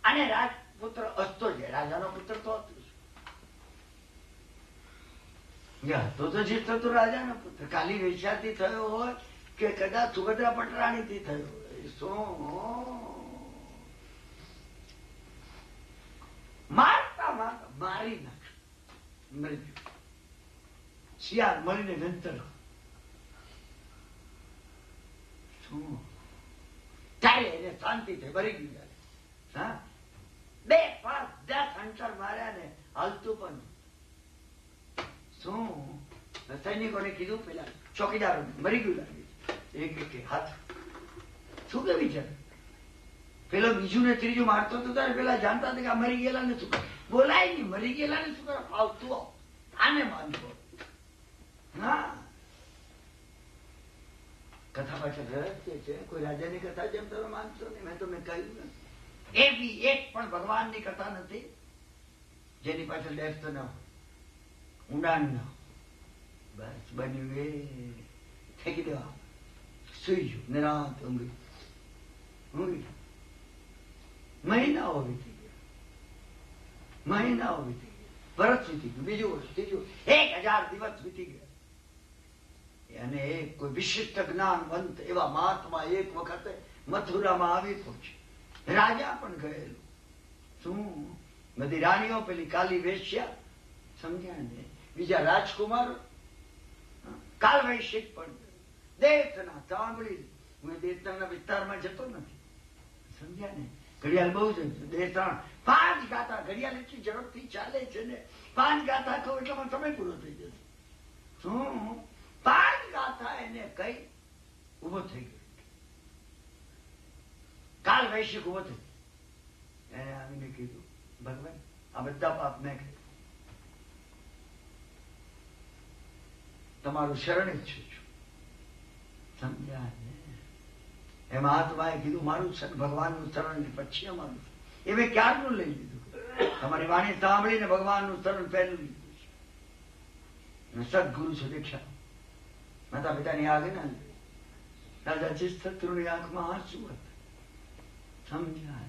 અને રાજપુત્ર હસતો છે. રાજાનો પુત્ર તો હતો તો જીત થતો રાજાનો પુત્ર. કાલી વેશ્યાથી થયો હોય કે કદાચ સુભદ્રા પટરાણીથી થયો હોય. શું મારતા મારતા મારી નાખ. મરી ગયો. શિયાળ મળીને વેંતર. ત્યારે એને શાંતિ થઈ. ભરી ગયું. હા 2 5 10 અંચળ માર્યા ને હાલતું પણ. શું સૈનિકોને કીધું પેલા ચોકીદારો મરી ગયું લાગે. એક એક હાથ શું કે વિચાર. પેલો બીજું ને ત્રીજું મારતો હતો ત્યારે પેલા જાણતા હતા કે આ મરી ગયેલા ને શું બોલાય નહીં. મરી ગયેલા ને શું કરે ફાવતું આને માનતો. હા કથા પાછળ રહસ્ય છે. કોઈ રાજાની કથા જેમ તમે માનશો ને. મેં તમને કહ્યું ને એ બી એક પણ ભગવાનની કથા નથી જેની પાછળ ડેપ્થ ન હોય, ઊંડાણ ન. બસ બન્યું એ ફેંકી દેવા. સુઈ ગયું. નિરાંત ઊંઘી. મહિનાઓ વીતી ગયા. મહિનાઓ વીતી ગયા. વર્ષ વીતી ગયું. બીજું વર્ષ, ત્રીજું, 1000 દિવસ વીતી ગયા. અને એક કોઈ વિશિષ્ટ જ્ઞાનવંત એવા મહાત્મા એક વખતે મથુરામાં આવી પહોંચે. રાજા પણ ગયેલો. શું બધી રાણીઓ પેલી કાલી વેશ્યા. સમજ્યા ને? બીજા રાજકુમારો. કાલ વૈશ્વિક પણ દેશના સાંભળી. હું દેશના વિસ્તારમાં જતો નથી. સમજ્યા ને? ઘડિયાળ બહુ જ દેશાણ 5 ગાથા. ઘડિયાળ એટલી ઝડપથી ચાલે છે ને 5 ગાથા કહું એટલે મને સમય પૂરો થઈ જશે. શું 5 ગાથા એને કઈ ઉભો થઈ ગયો. કાલ વૈશ્વિક ઉભો થઈ. એને આવીને કીધું ભગવાન આ બધા પાપ મેં કર્યું. તમારું શરણ ઈચ્છું છું. સમજ્યા ને? એમાં આત્માએ કીધું મારું ભગવાનનું શરણ પછી અમારું. એ મેં ક્યારનું લઈ લીધું. તમારી વાણી સાંભળીને ભગવાનનું શરણ પહેલું લીધું છે. સદગુરુ છે દીક્ષા. માતા પિતાની આજ્ઞા લીધી. રાજા ચિત્તશત્રુની આંખમાં આંસુ હતા. સમજ્યા?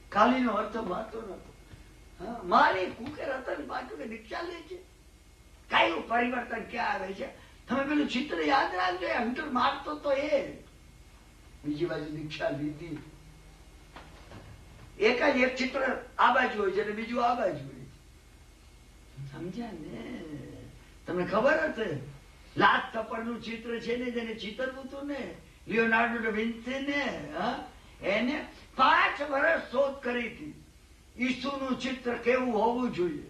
કાલીનો અર્થ વાતો નતો. મારી કુકે રતન પાછું કે દીક્ષા લે છે. કયું પરિવર્તન ક્યાં આવે છે? તમે પેલું ચિત્ર યાદ રાખજો. હંટર મારતો તો એ બીજી બાજુ દીક્ષા લીધી. એક જ એક ચિત્ર આ બાજુ હોય છે અને બીજું આ બાજુ હોય છે. સમજ્યા ને? તમને ખબર હશે લાત સપરનું ચિત્ર છે ને, જેને ચિતરવું હતું ને, લિયોનાર્ડો ડા વિન્સી ને, એને 5 વર્ષ શોધ કરી હતી ઈસુનું ચિત્ર કેવું હોવું જોઈએ.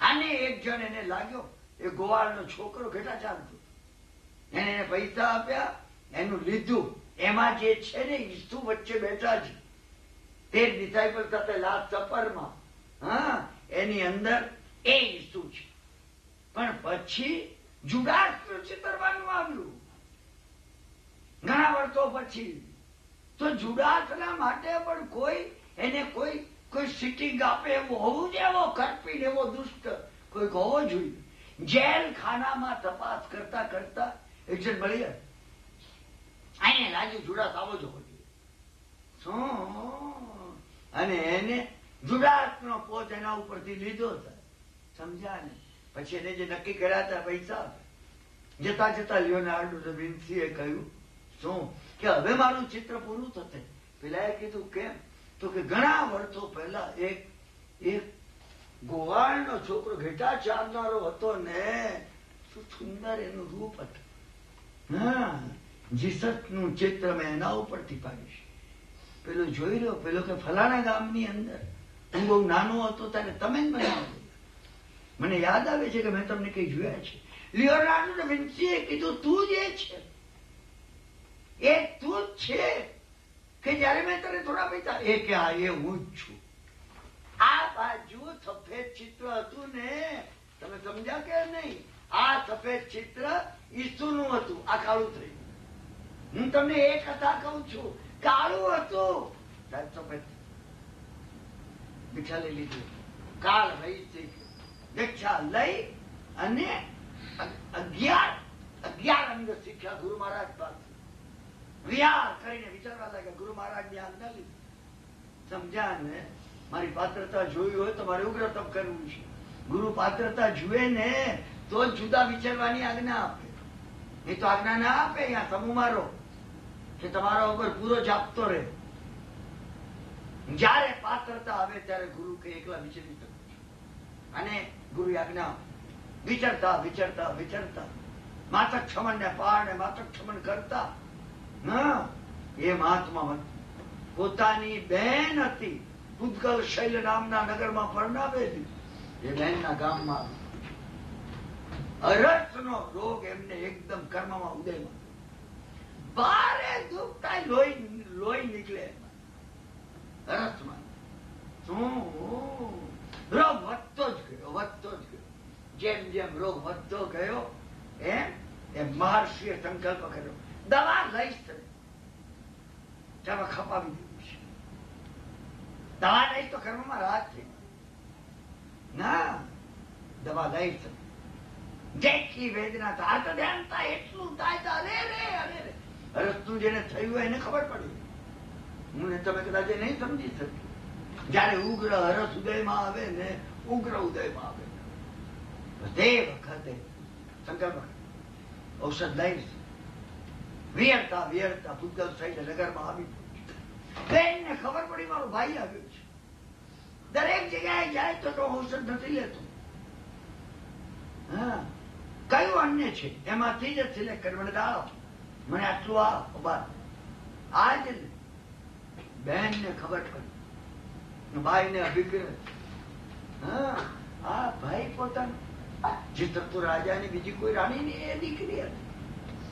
આને એક જણ એને લાગ્યો, એ ગોવાળનો છોકરો ઘેટા ચાલતો, એને પૈસા આપ્યા, એનું લીધું. એમાં જે છે ને ઈસુ વચ્ચે બેઠા છે, તે ડિસાઇપલ સાથે લાસ્ટ સપરમાં, એની અંદર એ ઈસુ છે. પણ પછી જુડાસનું ચિતરવાનું આવ્યું ઘણા વર્ષો પછી. તો જુડાસના માટે પણ એને કોઈ સિટિંગ આપે એવું હોવું જોઈએ, એવો કરપીન, એવો દુષ્ટ કોઈક હોવો જોઈએ. જેલ ખાનામાં તપાસ કરતા કરતા એક જણ મળી આને લાગ્યું જુડાસ આવો જ હોવો જોઈએ. શું? અને એને જુડાસનો પોત એના ઉપરથી લીધો હતો. સમજ્યા ને? પછી એને જે નક્કી કર્યા હતા પૈસા જતા જતા લિયોનાર્ડો ડા વિન્સીએ કહ્યું શું કે હવે મારું ચિત્ર પૂરું થશે. પેલા કીધું કેમ? તો કે ઘણા વર્ષો પહેલા એક ગોવાળનો છોકરો ઘેટા ચાલનારો હતો ને, શું સુંદર એનું રૂપ હતું. જીસસનું ચિત્ર મેં એના ઉપરથી પાડીશ. પેલો જોઈ રહ્યો, પેલો કે ફલાણા ગામની અંદર હું બહુ નાનો હતો ત્યારે તમે જ બનાવો. મને યાદ આવે છે કે મેં તમને કઈ જોયા છે. લિયોનાર્ડો ડા વિન્સીએ કીધું તું જ છે, એ તું જ છે કે જયારે મેં તને થોડા પૈસા, એ કે હા એ હું જ છું. આ બાજુ સફેદ ચિત્ર હતું ને, તમે સમજ્યા કે નહીં? આ સફેદ ચિત્ર ઈસુનું હતું, આ કાળું થયું. હું તમને એ કથા કહું છું, કાળું હતું, સફેદ દીક્ષા લઈ લીધી. કાળ રહી દીક્ષા લઈ અને 11 અંગ શીખ્યા ગુરુ મહારાજ પાસે. વિહાર કરીને વિચારવા લાગ્યા, ગુરુ મહારાજ ની આજ્ઞા લીધી. સમજ્યા ને? મારી પાત્રતા જોઈ હોય તો મારે ઉગ્ર તપ કરવું છે. ગુરુ પાત્રતા જુએ ને તો જુદા વિચારવાની આજ્ઞા આપે. એ તો આજ્ઞા ના આપે અહીંયા સમૂહ મારો કે તમારા ઉપર પૂરો જાપતો રહે. જયારે પાત્રતા આવે ત્યારે ગુરુ કે એકલા વિચરી શકું છું. અને ગુરુ આજ્ઞા વિચરતા વિચરતા વિચરતા માતક ક્ષમણ ને પાર ને માતક ક્ષમણ કરતા એ મહાત્મા પોતાની બહેન હતી, પૂતગલ શૈલ નામના નગરમાં પરણાવેલી. એ બહેનના ગામમાં અરસનો રોગ એમને એકદમ કર્મમાં ઉદયમાં, બારે દુખતા લોહી નીકળે અરસમાં. રોગ વધતો જ ગયો, વધતો જ ગયો. જેમ જેમ રોગ વધતો ગયો એમ મહર્ષિએ સંકલ્પ કર્યો, દવા લઈશ ચાલો ખપાવી દીધું છે. દવા લઈશ તો કર્મમાં રાહત થઈ. ના, દવા લઈશ. જેટલી વેદના થાય તો ધ્યાન થાય, એટલું થાય તો અરે રે અરે રે. રસ્તું જેને થયું એને ખબર પડી. હું ને તમે કદાચ નહીં સમજી શક્યું. જયારે ઉગ્ર હરસ ઉદયમાં આવે ને, ઉગ્ર ઉદયમાં આવે તે વખતે સંકલ્પ ઔષધ લઈશ. વિયરતા વિયરતા પૂતગલ સહિત નગરમાં આવી બેનને ખબર પડી મારો ભાઈ આવ્યો છે. દરેક જગ્યાએ જાય તો ઔષધ નથી લેતો. કયું અન્ય છે એમાંથી જ સિલેક્ટ કરી મને દાળ મને આટલું આ જ બેન ને ખબર પડી, ભાઈ ને અભિપ્રાય. આ ભાઈ પોતાનું ચિત્રપુર રાજાની બીજી કોઈ રાણી ની એ દીકરી હતી.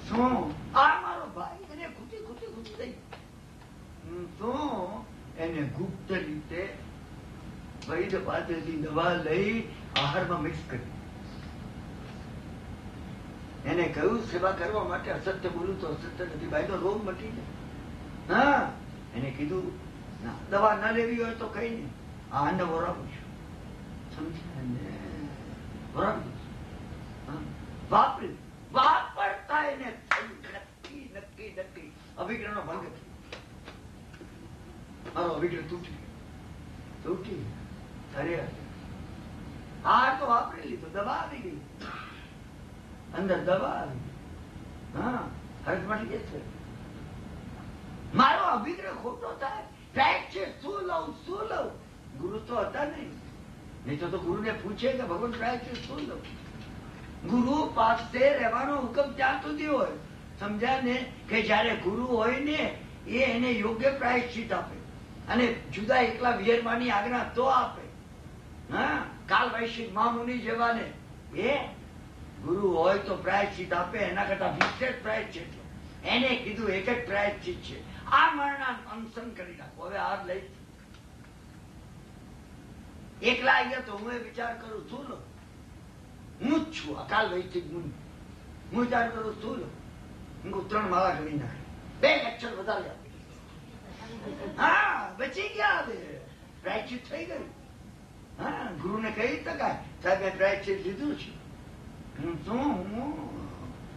શું આ મારો ભાઈ? એને ખૂટી ખૂટી ખૂટી થઈ. શું એને ગુપ્ત રીતે વૈદ પાસેથી દવા લઈ આહારમાં મિક્સ કરી. એને કહ્યું સેવા કરવા માટે અસત્ય બોલું તો અસત્ય નથી, ભાઈ નો રોગ મટી જાય. એને કીધું દવા ન લેવી હોય તો કઈ નહીં, આ અન્ન વરાવું છું. સમજ્યા ને? વરાવું વાપર્યું વાપરતા વાપરી લીધો, દવા આવી ગઈ, અંદર દવા આવી ગઈ. હા, હરજમાંથી એ છે. મારો અભિગ્રહ ખોટો થાય, ફેક્ટ છે, શું લઉં? ગુરુ તો હતા નહીં તો ગુરુને પૂછે કે ભગવાન ફેક્ટ છે, શું લઉં? ગુરુ પાસે રહેવાનો હુકમ ત્યાં સુધી હોય, સમજ્યા ને, કે જયારે ગુરુ હોય ને એ એને યોગ્ય પ્રાયશ્ચિત આપે, અને જુદા એકલા વિયરવાની આજ્ઞા તો આપે. હા, કાલ વૈશ્વિક મહામુનિ જેવાને એ ગુરુ હોય તો પ્રાયશ્ચિત આપે, એના કરતા વિશેષ પ્રાયશ્ચિત એને કીધું એક જ પ્રાયશ્ચિત છે, આ મરણા અનશન કરી નાખો. હવે આ લઈ એકલા આવ્યા તો હું એ વિચાર કરું છું લો, હું જ છું અકાલ વૈશ્વિક મુનિ, હું વિચાર કરું છું લો, હું 3 માળા કરી નાખે, 2 લેક્ચર વધારે આપે. હા, બચી ગયા, હવે પ્રાયશ્ચિત થઈ ગયું. હા, ગુરુને કહી શકાય, સાહેબ મેં પ્રાયશ્ચિત લીધું છે, હું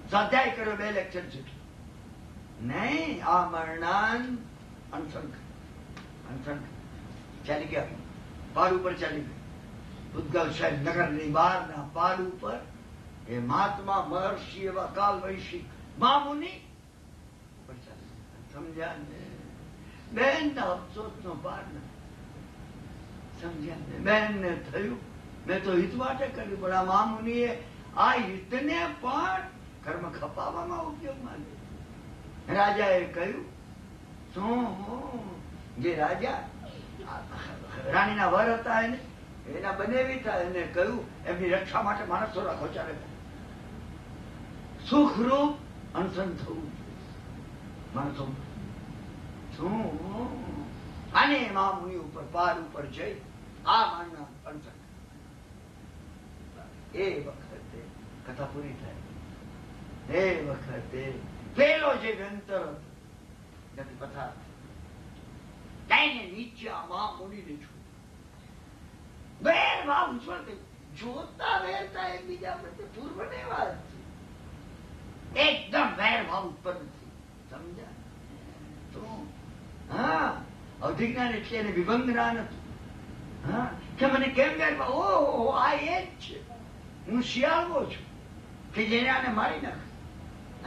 સ્વાધ્યાય કર્યો 2 લેક્ચર જેટલું. નહીં, આ મરણાન અનશન ચાલી ગયા, પહાડ ઉપર ચાલી ગયા. ઉદ્ગવ સાહેબ નગરની બહારના પહાડ ઉપર એ મહાત્મા મહર્ષિ એવા કાલ વૈશ્વિક મહામુનિ ઉપર ચાલી ગયા. સમજ્યા ને બેન? અફસોસ નો પાર ન સમજ્યા ને બેન ને થયું, મેં તો હિત માટે કર્યું, પણ આ મહામુનિએ આ હિતને પણ કર્મ ખપાવવામાં ઉપયોગમાં લીધું. રાજાએ કહ્યું, શું જે રાજા રાણીના વર હતા એને એના બનેવી હતા, એને કહ્યું એમની રક્ષા માટે માણસો રાખો, ચાલે સુખરૂપ અનશન થવું માણસો. શું આને મહામુનિ ઉપર પાર ઉપર જઈ આ માનના અનશન. એ વખતે કથા પૂરી થાય, એ વખતે પેલો જે વ્યંતર હતો કથા તેને નીચે આ મહામુનિને છોડ્યું. વેર ભાવ ઉછળ જોતા વેરતા એકબીજા પ્રત્યે પૂર્વની વાત છે, એકદમ વેર ભાવ ઉત્પન્ન થઈ. સમજ્યા તો? હા, અધિજ્ઞાન એટલે એને વિભંગ જ્ઞાન હતું. હા, કે મને કેમ વેર ભાવ? ઓહો, આ એ જ છે, હું શિયાળવો છું કે જેને આને મારી નાખે,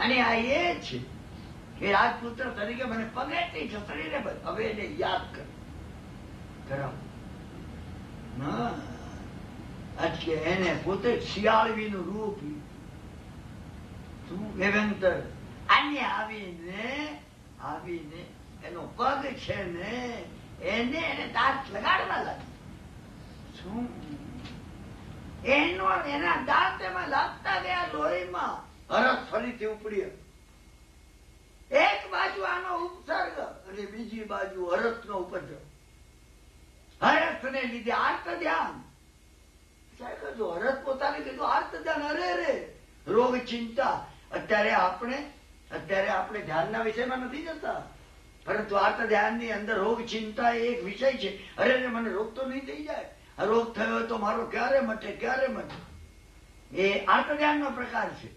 અને આ એ છે કે રાજપુત્ર તરીકે મને પગેથી જસડીને હવે એને યાદ કરાવો. એટલે એને પોતે શિયાળવીનું રૂપ નિરંતર આને આવીને એનો પગ છે ને એને દાંત લગાડવા લાગે. શું એના દાંત એમાં લાગતા ગયા લોહીમાં. હરસ ફરીથી ઉપડી, એક બાજુ આનો ઉપસર્ગ અને બીજી બાજુ હરસ નો ઉપદ્રવ. હરસ ને લીધે આર્ત ધ્યાન. જો હરસ પોતાને કીધું આર્ત ધ્યાન, અરે રે રોગ ચિંતા. અત્યારે આપણે ધ્યાનના વિષયમાં નથી જતા, પરંતુ આર્ત ધ્યાન ની અંદર રોગ ચિંતા એ એક વિષય છે. અરે રે મને રોગ તો નહીં થઈ જાય, આ રોગ થયો તો મારો ક્યારે મટે. એ આર્ત ધ્યાન નો પ્રકાર છે.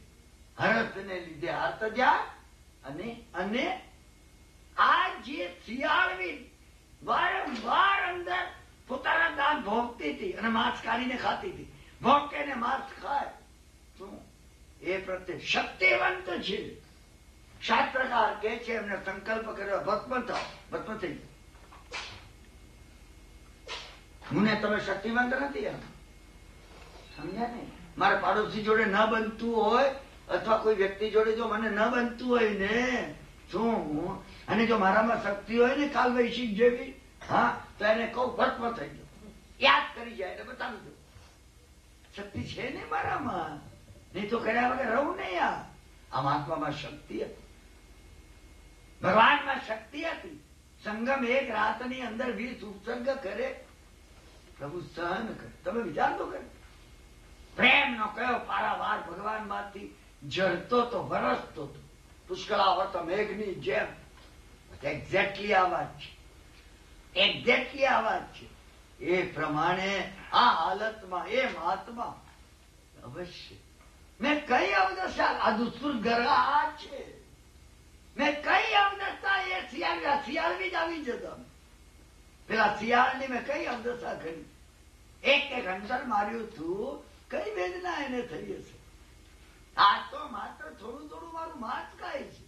હરસ ને લીધે આર્ત ધ્યાન, અને આ જે શિયાળવી વારંવાર અંદર પોતાના દાંત ભોગતી હતી અને માંસ કાઢીને ખાતી હતી, ભોગકે ને માંસ ખાય, શું એ પ્રત્યે શક્તિવંત છે. શાસ્ત્રકાર કે છે એમને સંકલ્પ કર્યો ભસ્મ થાવ, ભસ્મ થઈ ગયો. મને તમે શક્તિવંત નથી, સમજ્યા ને? મારા પાડોશી જોડે ન બનતું હોય અથવા કોઈ વ્યક્તિ જોડે જો મને ન બનતું હોય ને, શું, અને જો મારામાં શક્તિ હોય ને કાલ વૈશ્વિક જેવી, હા, તો એને કહું ભસ્મ થઈ ગયો, યાદ કરી જાય એટલે બતાવી દો શક્તિ છે ને મારામાં, નહીં તો કર્યા વગર રહું નહીં. આ મહાત્મામાં શક્તિ હતી, ભગવાનમાં શક્તિ હતી. સંગમ એક રાતની અંદર 20 ઉપસર્ગ કરે, પ્રભુ સહન કરે. તમે વિચાર તો કરે, પ્રેમ નો કયો પારાવાર ભગવાન માંથી જળતો તો વરસતો હતો, પુષ્કળાવર્ત મેઘની જેમ. એક્ઝેક્ટલી આ વાત છે, એ પ્રમાણે આ હાલતમાં એ મહાત્મા અવશ્ય. મેં કઈ અવદશા, આ દુષ્કૃત ગરગા છે, મેં કઈ અવદશા એ શિયાળવી જ આવી જતા. પેલા શિયાળની મેં કઈ અવદશા કરી, એક અંતર માર્યું હતું કઈ વેદના એને થઈ હશે? આ તો માત્ર થોડું થોડું મારું માંસ ખાય છે,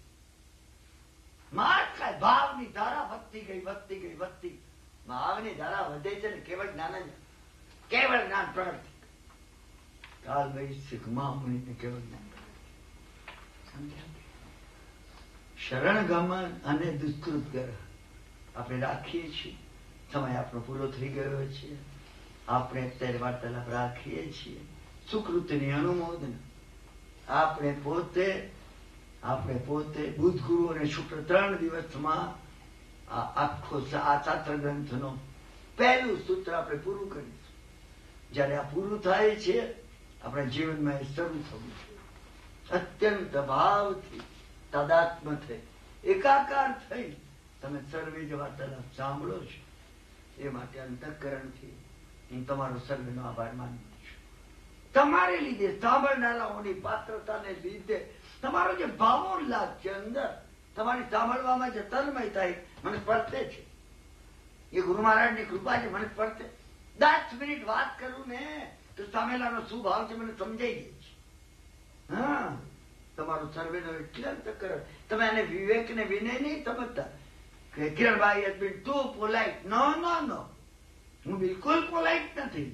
માંસ ખાય. ભાવની ધારા વધતી ગઈ વધતી ગઈ વધતી. ભાવની ધારા વધે છે ને કેવળ જ્ઞાન જ, કેવળ જ્ઞાન પ્રગટ. કાલ વૈશ્વિક મહામુનિને કેવળ જ્ઞાન સમજ્યા. શરણ ગમન અને દુષ્કૃત ગ્રહ આપણે રાખીએ છીએ. સમય આપણો પૂરો થઈ ગયો છે. આપણે અત્યારે વાર્તાલાપ રાખીએ છીએ. સુકૃતિની અનુમોદન. આપણે પોતે બુધ, ગુરુ અને શુક્ર 3 દિવસમાં આખો આ શાસ્ત્ર ગ્રંથનો પહેલું સૂત્ર આપણે પૂરું કરીશું. જયારે આ પૂરું થાય છે આપણા જીવનમાં એ શરૂ થવું છે. અત્યંત ભાવથી તાદાત્મ થઈ, એકાકાર થઈ તમે સર્વે જે વાર્તાલાપ સાંભળો છો એ માટે અંતઃકરણથી હું તમારો સર્વેનો આભાર માનું છું. તમારે લીધે, સાંભળનારાઓની પાત્રતાને લીધે તમારો જે ભાવોલ્લાસ છે અંદર, તમારી સાંભળવામાં જે તન્મયતા મને પડતે છે, એ ગુરુ મહારાજની કૃપા છે. મને પડતે 10 મિનિટ વાત કરું ને તો સામેલાનો શું ભાવ છે મને સમજાઈ ગઈ છે. હા, તમારો સર્વેનો એટલે અંતઃકરણ. તમે આને વિવેક ને વિનય નહીં સમજતા કે Kiranbhai has been too polite. નો નો નો, હું બિલકુલ પોલાઇટ નથી,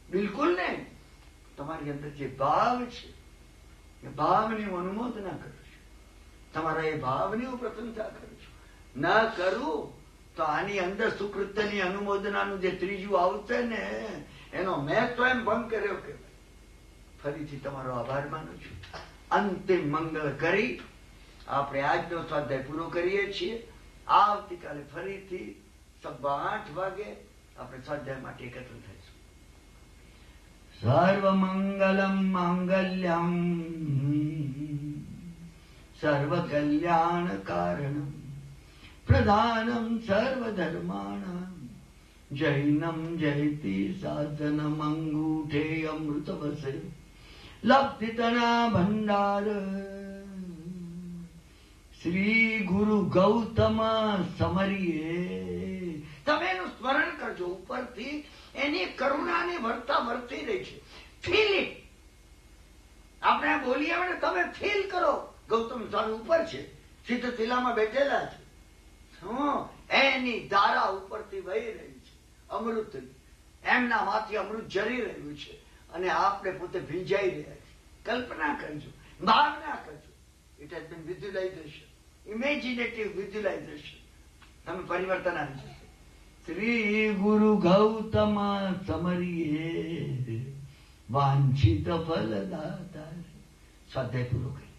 બિલકુલ નહીં. તમારી અંદર જે ભાવ છે એ ભાવની હું અનુમોદના કરું છું. તમારા એ ભાવની હું પ્રશંસા કરું છું. ન કરું તો આની અંદર સુકૃત્યની અનુમોદનાનું જે ત્રીજું આવશે ને એનો મેં તો એમ ભંગ કર્યો કે ફરીથી તમારો આભાર માનું છું. અંતિમ મંગળ કરી આપણે આજનો સ્વાધ્યાય પૂરો કરીએ છીએ. આવતીકાલે ફરીથી 8:15 વાગે આપણે સ્વાધ્યાય માટે એકત્ર થઈશું. સર્વ મંગલમ માંગલ્યમ સર્વ કલ્યાણ કારણમ પ્રધાનમ સર્વ ધર્માણામ જૈનમ જયતિ સાધનમ અંગૂઠે અમૃત વસે લબ્ધિતના ભંડાર શ્રી ગુરુ ગૌતમ સમરીએ. તમે એનું સ્મરણ કરજો. ઉપરથી એની કરુણાની વર્તા વર્તી રહી છે. Feel it. આપણે બોલીએ ને તમે ફીલ કરો. ગૌતમ સ્વામી ઉપર છે, સિદ્ધ શિલામાં બેઠેલા છે. એની ધારા ઉપરથી વહી રહી છે અમૃત. એમના માંથી અમૃત જરી રહ્યું છે અને આપણે પોતે ભીંજાઈ રહ્યા છે. કલ્પના કરજો, ભાવના કરજો. It has been visualisation, imaginative visualisation. તમે પરિવર્તન આવી જશે. શ્રી ગુરુ ગૌતમ સમરીએ વાંછિત ફલદાતા. સ્વાધ્યાય પૂરો કરી.